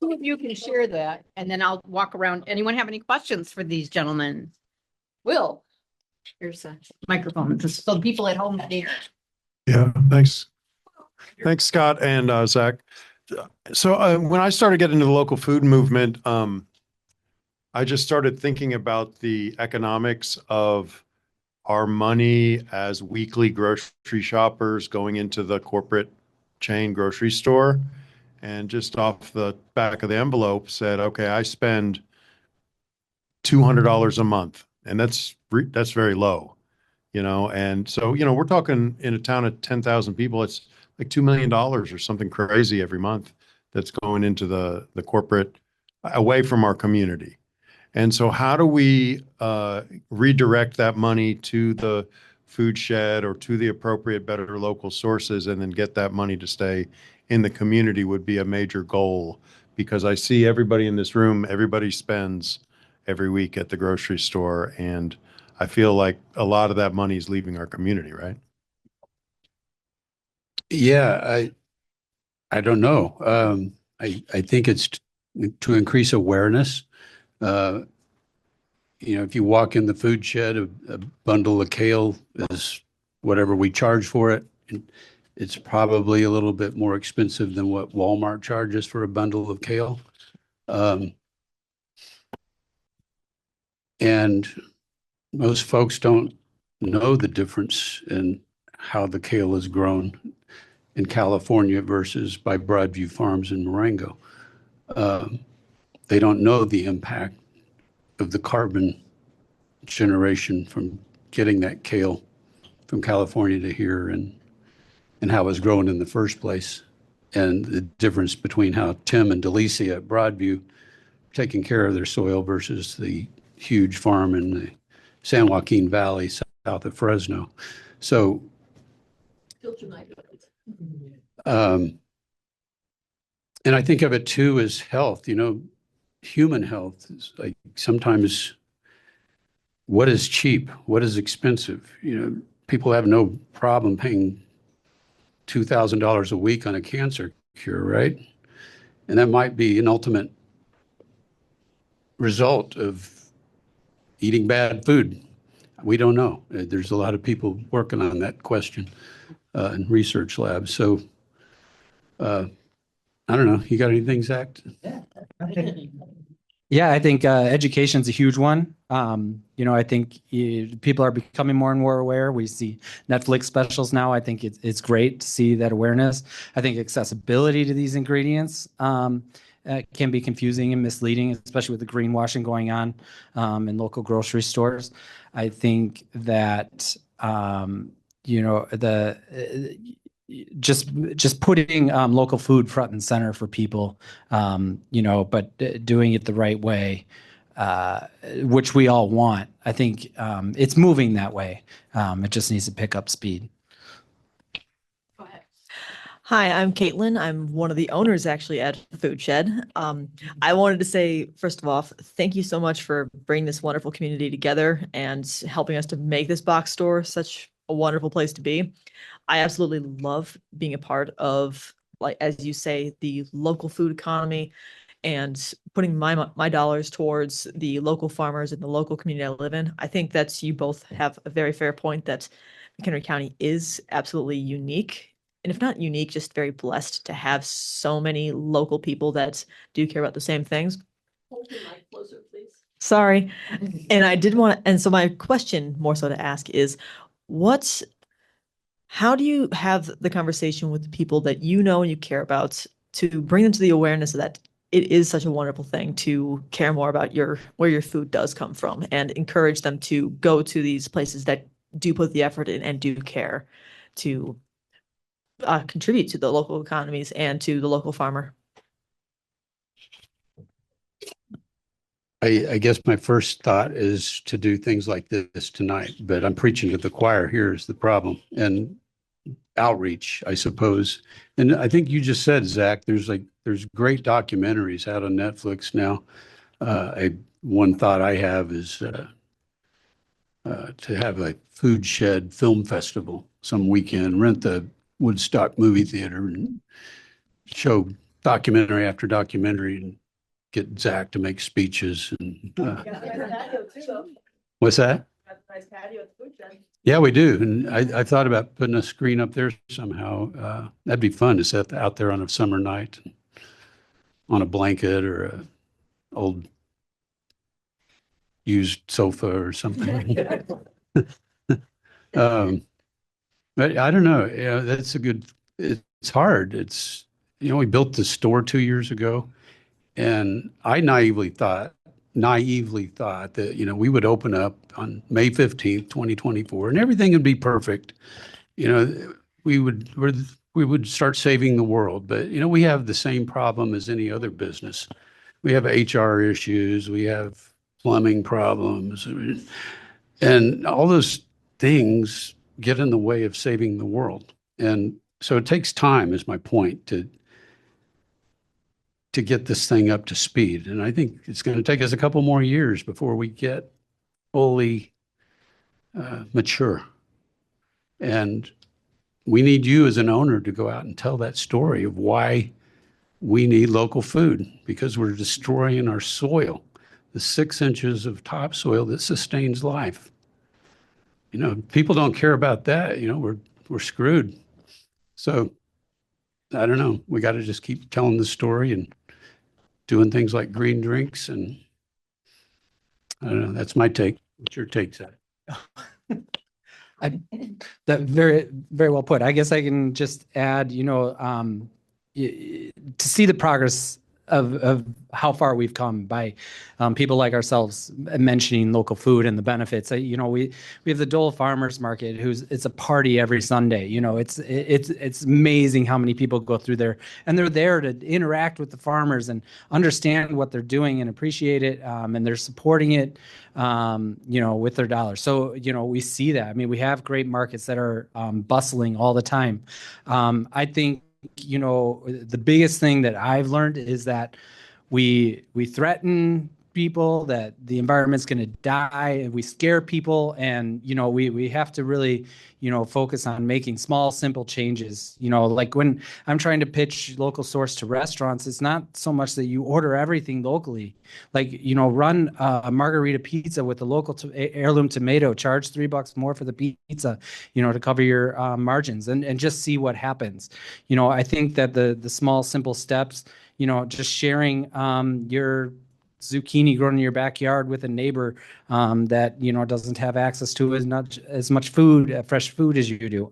Two of you can share that, and then I'll walk around. Anyone have any questions for these gentlemen? Will, here's a microphone, just so the people at home can hear. Yeah, thanks. Thanks, Scott and Zach. So when I started getting into the local food movement, I just started thinking about the economics of our money as weekly grocery shoppers going into the corporate chain grocery store, and just off the back of the envelope said, okay, I spend $200 a month, and that's very low, and so, we're talking in a town of 10,000 people, it's like $2 million or something crazy every month that's going into the corporate away from our community. And so how do we redirect that money to the food shed or to the appropriate better local sources, and then get that money to stay in the community would be a major goal, because I see everybody in this room, everybody spends every week at the grocery store, and I feel like a lot of that money is leaving our community, right? Yeah, I don't know. I think it's to increase awareness. If you walk in the food shed, a bundle of kale is whatever we charge for it. It's probably a little bit more expensive than what Walmart charges for a bundle of kale. And most folks don't know the difference in how the kale is grown in California versus by Broadview Farms in Marengo. They don't know the impact of the carbon generation from getting that kale from California to here and how it was grown in the first place, and the difference between how Tim and Delicia at Broadview are taking care of their soil versus the huge farm in the San Joaquin Valley south of Fresno. So and I think of it too as health, human health is like sometimes what is cheap, what is expensive. People have no problem paying $2,000 a week on a cancer cure, right? And that might be an ultimate result of eating bad food. We don't know. There's a lot of people working on that question in research labs. So I don't know. You got anything, Zach? Yeah, I think education's a huge one. I think people are becoming more and more aware. We see Netflix specials now. I think it's great to see that awareness. I think accessibility to these ingredients can be confusing and misleading, especially with the greenwashing going on in local grocery stores. I think that just putting local food front and center for people, but doing it the right way, which we all want. I think it's moving that way. It just needs to pick up speed. Go ahead. Hi, I'm Caitlin. I'm one of the owners actually at the Food Shed. I wanted to say, first of all, thank you so much for bringing this wonderful community together and helping us to make this box store such a wonderful place to be. I absolutely love being a part of, like, as you say, the local food economy and putting my dollars towards the local farmers and the local community I live in. I think that you both have a very fair point that McHenry County is absolutely unique. And if not unique, just very blessed to have so many local people that do care about the same things. Hold your mic closer, please. Sorry. And I did want to, and so my question more so to ask is, how do you have the conversation with the people that you know and you care about to bring them to the awareness that it is such a wonderful thing to care more about where your food does come from and encourage them to go to these places that do put the effort in and do care to contribute to the local economies and to the local farmer? I guess my first thought is to do things like this tonight, but I'm preaching to the choir. Here's the problem. And outreach, I suppose. And I think you just said, Zach, there's great documentaries out on Netflix now. One thought I have is to have a Food Shed film festival some weekend, rent the Woodstock movie theater and show documentary after documentary and get Zach to make speeches. And what's that? Nice patio at the Food Shed. Yeah, we do. And I thought about putting a screen up there somehow. That'd be fun to sit out there on a summer night on a blanket or a old used sofa or something. But I don't know. Yeah, that's it's hard. We built the store 2 years ago, and I naively thought that, we would open up on May 15th, 2024, and everything would be perfect. We would start saving the world. But, we have the same problem as any other business. We have HR issues, we have plumbing problems, and all those things get in the way of saving the world. And so it takes time, is my point, to get this thing up to speed. And I think it's going to take us a couple more years before we get fully mature. And we need you as an owner to go out and tell that story of why we need local food, because we're destroying our soil, the 6 inches of topsoil that sustains life. you know, people don't care about that, you know, we're screwed. So I don't know. We got to just keep telling the story and doing things like green drinks. And I don't know. That's my take. What's your take, Zach? That very, very well put. I guess I can just add, to see the progress of how far we've come by people like ourselves mentioning local food and the benefits. We have the Dole Farmers Market, it's a party every Sunday. It's amazing how many people go through there, and they're there to interact with the farmers and understand what they're doing and appreciate it, and they're supporting it, with their dollars. So we see that. I mean, we have great markets that are bustling all the time. I think the biggest thing that I've learned is that we threaten people that the environment's going to die, and we scare people, and we have to really focus on making small, simple changes. Like when I'm trying to pitch local source to restaurants, it's not so much that you order everything locally. Like run a margarita pizza with a local heirloom tomato, charge $3 more for the pizza, to cover your margins, and just see what happens. I think that the small, simple steps, just sharing your zucchini grown in your backyard with a neighbor that doesn't have access to as much food, fresh food as you do.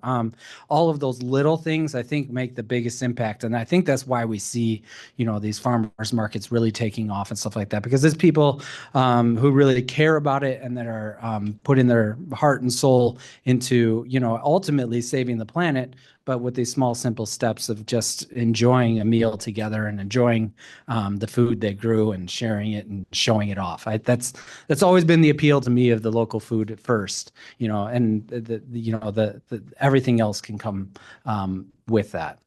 All of those little things, I think, make the biggest impact, and I think that's why we see these farmers markets really taking off and stuff like that, because there's people who really care about it and that are putting their heart and soul into ultimately saving the planet, but with these small, simple steps of just enjoying a meal together and enjoying the food they grew and sharing it and showing it off. That's always been the appeal to me of the local food at first, and the everything else can come with that.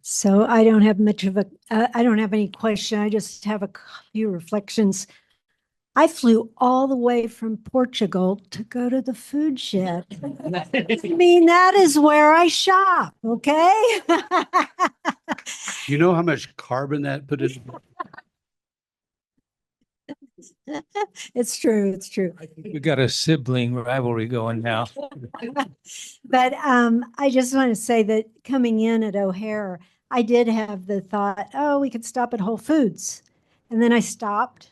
So I don't have much of I don't have any question. I just have a few reflections. I flew all the way from Portugal to go to the food shed. I mean, that is where I shop, okay? You know how much carbon that put in? It's true, it's true. I think we got a sibling rivalry going now. But I just want to say that coming in at O'Hare, I did have the thought, oh, we could stop at Whole Foods. And then I stopped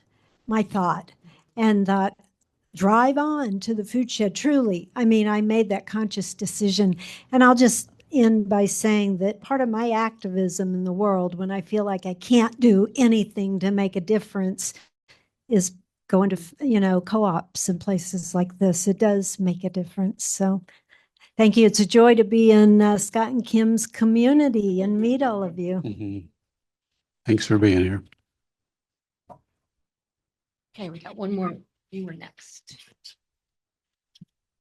my thought and thought, drive on to the food shed. Truly, I mean, I made that conscious decision. And I'll just end by saying that part of my activism in the world, when I feel like I can't do anything to make a difference, is going to, co-ops and places like this. It does make a difference. So thank you. It's a joy to be in Scott and Kim's community and meet all of you. Mhm. Thanks for being here. Okay, we got one more. You were next.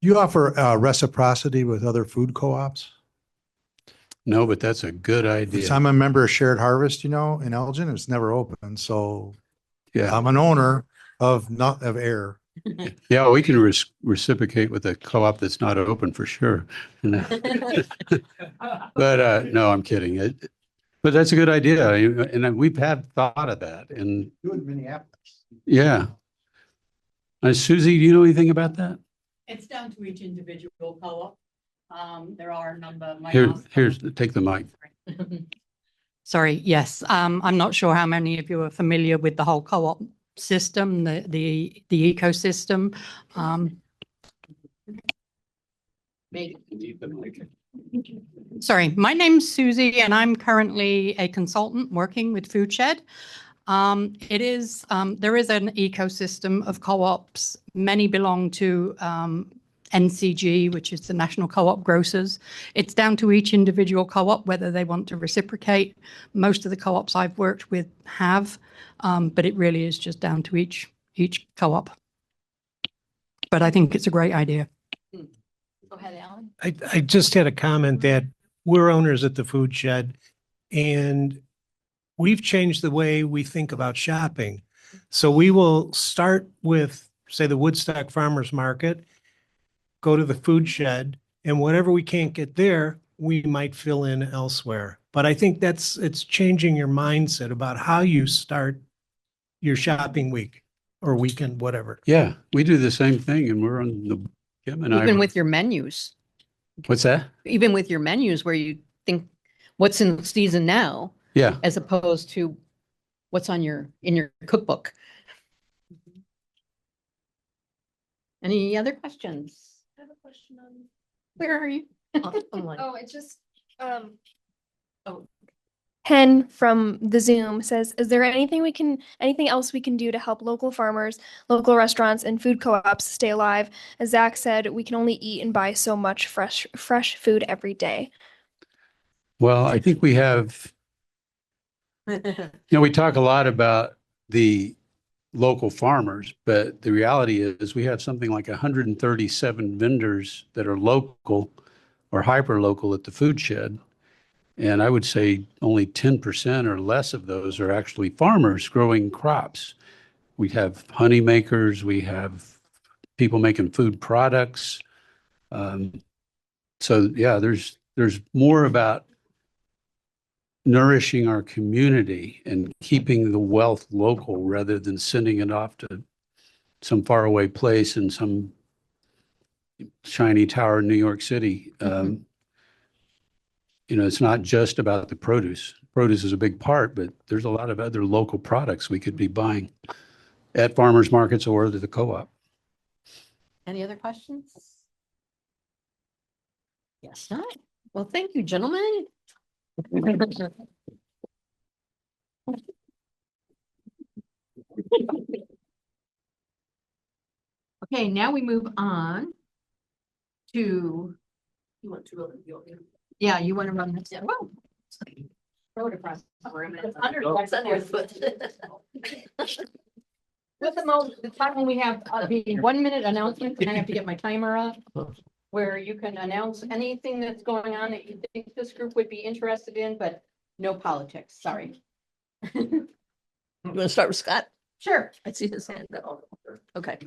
You offer reciprocity with other food co-ops? No, but that's a good idea. Because I'm a member of Shared Harvest, in Elgin. It's never open. So Yeah. I'm an owner of Air. Yeah, we can reciprocate with a co-op that's not open for sure. But no, I'm kidding. But that's a good idea. And we've had thought of that. And Do it in Minneapolis. yeah. Susie, do you know anything about that? It's down to each individual co-op. There are a number. Here's, take the mic. Sorry, yes. I'm not sure how many of you are familiar with the whole co-op system, the ecosystem. Sorry, my name's Susie, and I'm currently a consultant working with Food Shed. There is an ecosystem of co-ops. Many belong to NCG, which is the National Co-op Grocers. It's down to each individual co-op whether they want to reciprocate. Most of the co-ops I've worked with have, but it really is just down to each co-op. But I think it's a great idea. Go ahead, Alan. I just had a comment that we're owners at the food shed, and we've changed the way we think about shopping. So we will start with, say, the Woodstock Farmers Market, go to the food shed, and whatever we can't get there, we might fill in elsewhere. But I think it's changing your mindset about how you start your shopping week or weekend, whatever. Yeah, we do the same thing and we're on the, Kim and I. Even with your menus, What's that? even with your menus where you think what's in season now, Yeah. as opposed to what's on in your cookbook. Any other questions? I have a question on. Where are you? Oh, it's just, Ken from the Zoom says, is there anything else we can do to help local farmers, local restaurants, and food co-ops stay alive? As Zach said, we can only eat and buy so much fresh food every day. Well, I think we have, we talk a lot about the local farmers, but the reality is we have something like 137 vendors that are local or hyper local at the food shed. And I would say only 10% or less of those are actually farmers growing crops. We have honey makers, we have people making food products. So yeah, there's more about nourishing our community and keeping the wealth local rather than sending it off to some faraway place in some shiny tower in New York City. It's not just about the produce. Produce is a big part, but there's a lot of other local products we could be buying at farmers markets or at the co-op. Any other questions? Yes, not. Well, thank you, gentlemen. Okay, now we move on to. You want to run? Yeah, you want to run this? Well, throw it across the room. It's under your foot. With the time when we have the 1 minute announcement, and I have to get my timer up, where you can announce anything that's going on that you think this group would be interested in, but no politics. Sorry. You want to start with Scott? Sure. I see his hand. Okay.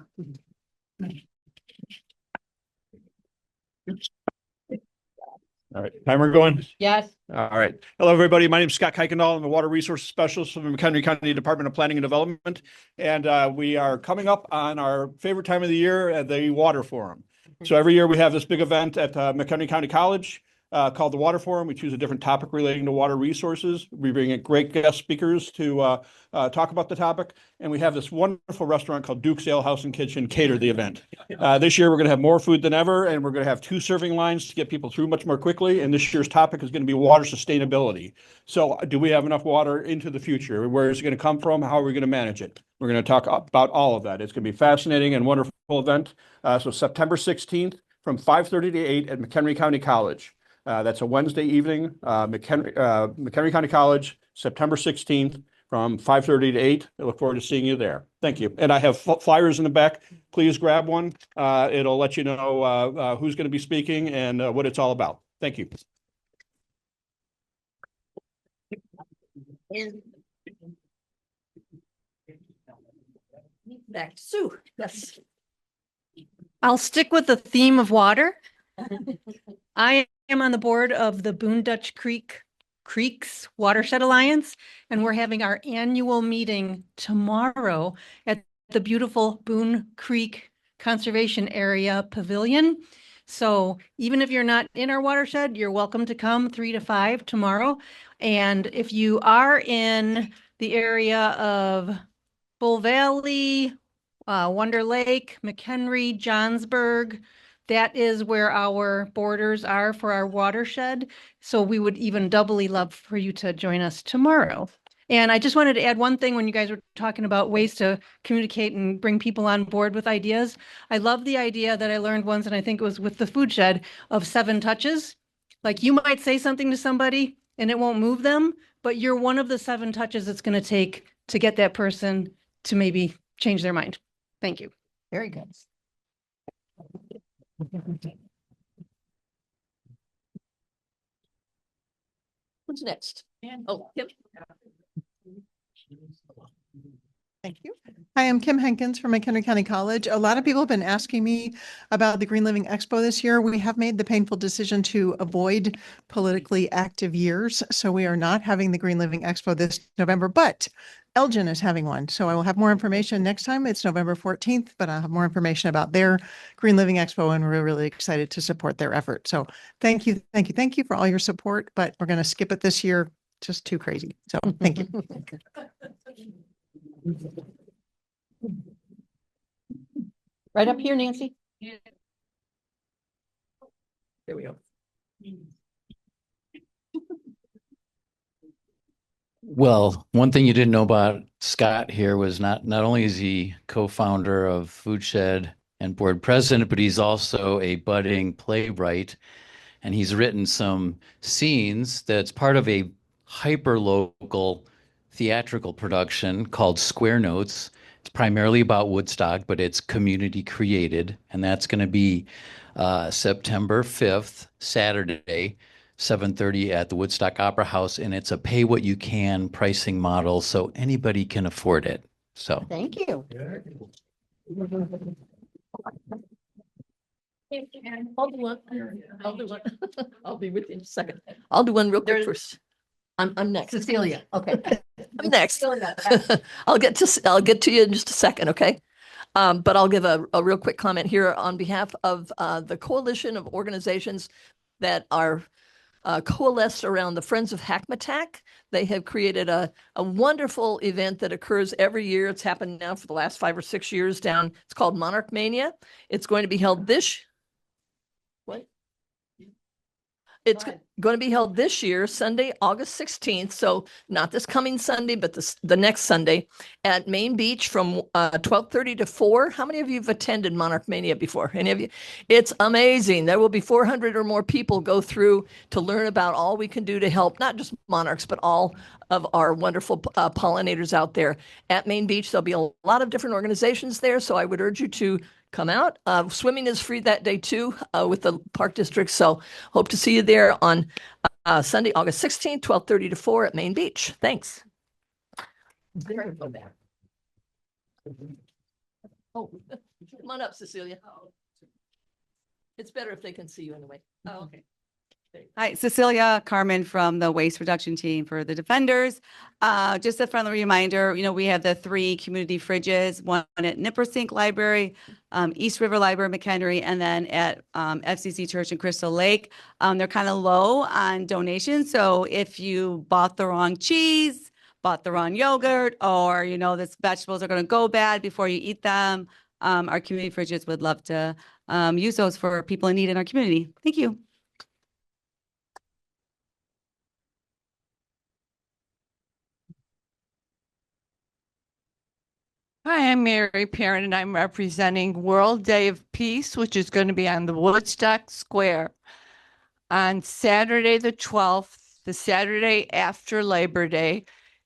All right, timer going? Yes. All right. Hello, everybody. My name is Scott Kuykendall. I'm a water resources specialist from the McHenry County Department of Planning and Development. And we are coming up on our favorite time of the year at the Water Forum. So every year we have this big event at McHenry County College called the Water Forum. We choose a different topic relating to water resources. We bring in great guest speakers to talk about the topic. And we have this wonderful restaurant called Duke's Ale House and Kitchen cater the event. This year we're going to have more food than ever, and we're going to have 2 serving lines to get people through much more quickly. And this year's topic is going to be water sustainability. So do we have enough water into the future? Where is it going to come from? How are we going to manage it? We're going to talk about all of that. It's going to be a fascinating and wonderful event. So September 16th from 5:30 to 8 at McHenry County College. That's a Wednesday evening, McHenry County College, September 16th from 5:30 to 8. I look forward to seeing you there. Thank you. And I have flyers in the back. Please grab one. It'll let you know who's going to be speaking and what it's all about. Thank you. Back to Sue. Yes. I'll stick with the theme of water. I am on the board of the Boone Dutch Creeks Watershed Alliance, and we're having our annual meeting tomorrow at the beautiful Boone Creek Conservation Area Pavilion. So even if you're not in our watershed, you're welcome to come 3 to 5 tomorrow. And if you are in the area of Bull Valley, Wonder Lake, McHenry, Johnsburg, that is where our borders are for our watershed. So we would even doubly love for you to join us tomorrow. And I just wanted to add one thing when you guys were talking about ways to communicate and bring people on board with ideas. I love the idea that I learned once, and I think it was with the food shed, of 7 touches. Like you might say something to somebody and it won't move them, but you're one of the 7 touches it's going to take to get that person to maybe change their mind. Thank you. Very good. Who's next? Oh, Kim. Thank you. Hi, I'm Kim Hankins from McHenry County College. A lot of people have been asking me about the Green Living Expo this year. We have made the painful decision to avoid politically active years, so we are not having the Green Living Expo this November, but Elgin is having one. So I will have more information next time. It's November 14th, but I'll have more information about their Green Living Expo, and we're really excited to support their effort. So thank you, thank you, thank you for all your support, but we're going to skip it this year. Just too crazy. So thank you. Right up here, Nancy. There we go. Well, one thing you didn't know about Scott here was not only is he co-founder of Food Shed and board president, but he's also a budding playwright, and he's written some scenes that's part of a hyper-local theatrical production called Square Notes. It's primarily about Woodstock, but it's community created, and that's going to be September 5th, Saturday, 7:30 at the Woodstock Opera House, and it's a pay what you can pricing model, so anybody can afford it. So Thank you. I'll do one. I'll do one. I'll be with you in a second. I'll do one real quick first. I'm next. Cecilia. Okay. I'm next. I'll get to you in just a second, okay? But I'll give a real quick comment here on behalf of the coalition of organizations that are coalesced around the Friends of Hackmatack. They have created a wonderful event that occurs every year. It's happened now for the last 5 or 6 years down. It's called Monarch Mania. It's going to be held this. What? It's going to be held this year, Sunday, August 16th. So not this coming Sunday, but the next Sunday at Main Beach from 12:30 to 4. How many of you have attended Monarch Mania before? Any of you? It's amazing. There will be 400 or more people go through to learn about all we can do to help, not just monarchs, but all of our wonderful pollinators out there. At Main Beach, there'll be a lot of different organizations there. So I would urge you to come out. Swimming is free that day too with the park district. So hope to see you there on Sunday, August 16th, 12:30 to 4 at Main Beach. Thanks. Oh, come on up, Cecilia. It's better if they can see you anyway. Oh, okay. Hi, Cecilia Carmen from the Waste Reduction Team for the Defenders. Just a friendly reminder, we have the 3 community fridges, one at Nippersink Library, East River Library, McHenry, and then at FCC Church in Crystal Lake. They're kind of low on donations. So if you bought the wrong cheese, bought the wrong yogurt, or, the vegetables are going to go bad before you eat them, our community fridges would love to use those for people in need in our community. Thank you. Hi, I'm Mary Parent, and I'm representing World Day of Peace, which is going to be on the Woodstock Square on Saturday the 12th, the Saturday after Labor Day.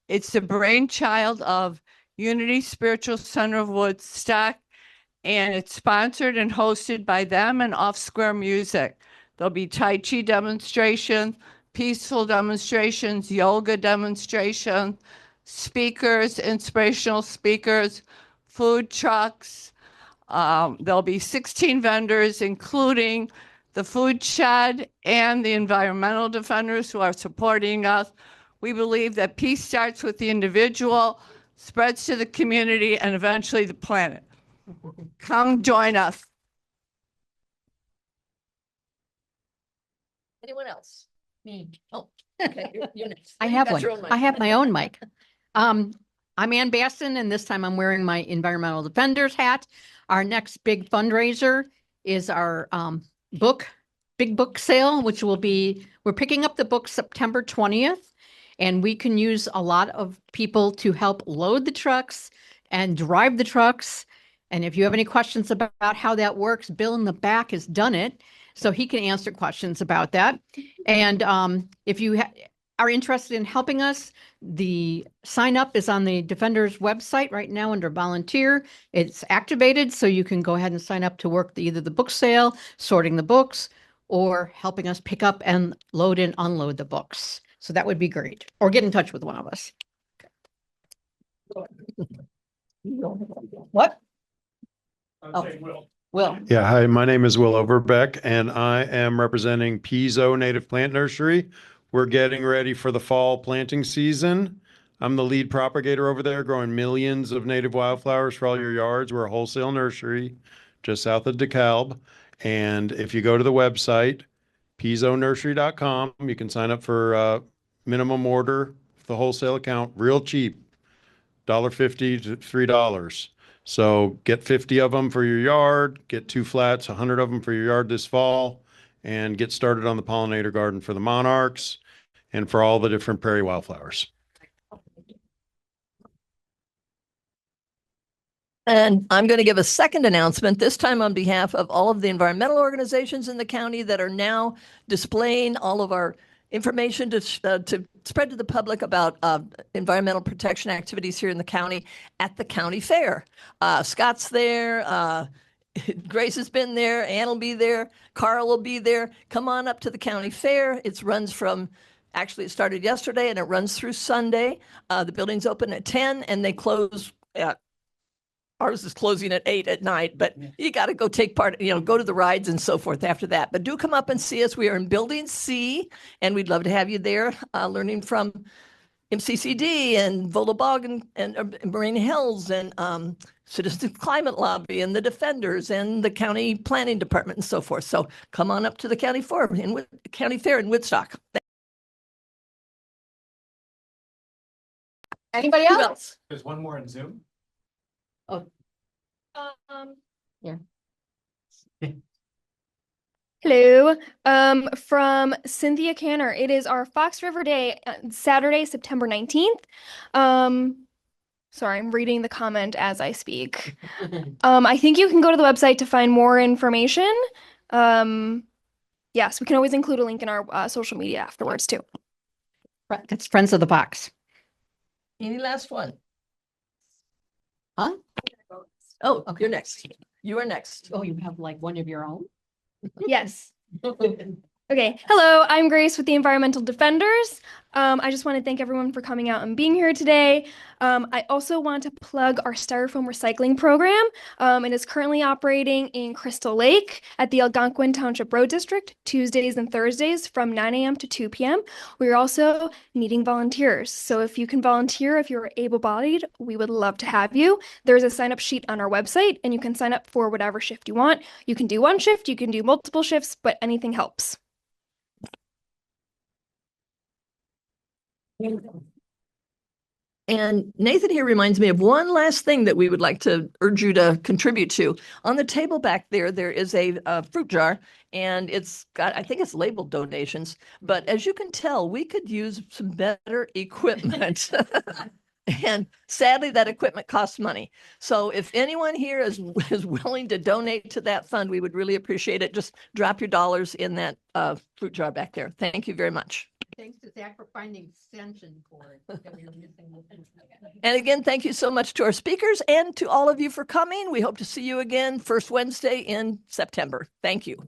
It's the brainchild of Unity Spiritual Center of Woodstock, and it's sponsored and hosted by them and Off Square Music. There'll be Tai Chi demonstrations, peaceful demonstrations, yoga demonstrations, speakers, inspirational speakers, food trucks. There'll be 16 vendors, including the Food Shed and the environmental defenders who are supporting us. We believe that peace starts with the individual, spreads to the community, and eventually the planet. Come join us. Anyone else? Me. Oh, okay. You're next. I You have got one. your own mic. I have my own mic. I'm Ann Basson, and this time I'm wearing my Environmental Defenders hat. Our next big fundraiser is our big book sale, which will be, we're picking up the book September 20th, and we can use a lot of people to help load the trucks and drive the trucks. And if you have any questions about how that works, Bill in the back has done it, so he can answer questions about that. And if you are interested in helping us, the sign up is on the Defenders website right now under volunteer. It's activated, so you can go ahead and sign up to work either the book sale, sorting the books, or helping us pick up and load and unload the books. So that would be great. Or get in touch with one of us. What? Will. Yeah, hi, my name is Will Overbeck, and I am representing Pizzo Native Plant Nursery. We're getting ready for the fall planting season. I'm the lead propagator over there, growing millions of native wildflowers for all your yards. We're a wholesale nursery just south of DeKalb. And if you go to the website, pizzonursery.com, you can sign up for minimum order, the wholesale account, real cheap, $1.50 to $3. So get 50 of them for your yard, get 2 flats, 100 of them for your yard this fall, and get started on the pollinator garden for the monarchs and for all the different prairie wildflowers. And I'm going to give a second announcement, this time on behalf of all of the environmental organizations in the county that are now displaying all of our information to spread to the public about environmental protection activities here in the county at the county fair. Scott's there. Grace has been there. Ann will be there. Carl will be there. Come on up to the county fair. It runs from, actually it started yesterday and it runs through Sunday. The building's open at 10 and they close at, ours is closing at 8 at night, but you got to go take part, go to the rides and so forth after that. But do come up and see us. We are in Building C, and we'd love to have you there, learning from MCCD and Volobog and Marine Hills and Citizen Climate Lobby and the Defenders and the County Planning Department and so forth. So come on up to the County Fair in Woodstock. Anybody Who else? There's one more in Zoom. Oh, Yeah. Hello, from Cynthia Canner. It is our Fox River Day, Saturday, September 19th. Sorry, I'm reading the comment as I speak. I think you can go to the website to find more information. Yes, we can always include a link in our social media afterwards too. It's Friends of the Fox. Any last one? Huh? Oh, you're next. You are next. Oh, you have like one of your own? Yes. Okay. Hello, I'm Grace with the Environmental Defenders. I just want to thank everyone for coming out and being here today. I also want to plug our styrofoam recycling program. It is currently operating in Crystal Lake at the Algonquin Township Road District, Tuesdays and Thursdays from 9 a.m. to 2 p.m. We're also needing volunteers. So if you can volunteer, if you're able-bodied, we would love to have you. There's a sign-up sheet on our website, and you can sign up for whatever shift you want. You can do one shift, you can do multiple shifts, but anything helps. And Nathan here reminds me of one last thing that we would like to urge you to contribute to. On the table back there, there is a fruit jar, and it's got, I think it's labeled donations, but as you can tell, we could use some better equipment. And sadly, that equipment costs money. So if anyone here is willing to donate to that fund, we would really appreciate it. Just drop your dollars in that fruit jar back there. Thank you very much. Thanks to Zach for finding extension cord that we were missing. And again, thank you so much to our speakers and to all of you for coming. We hope to see you again first Wednesday in September. Thank you.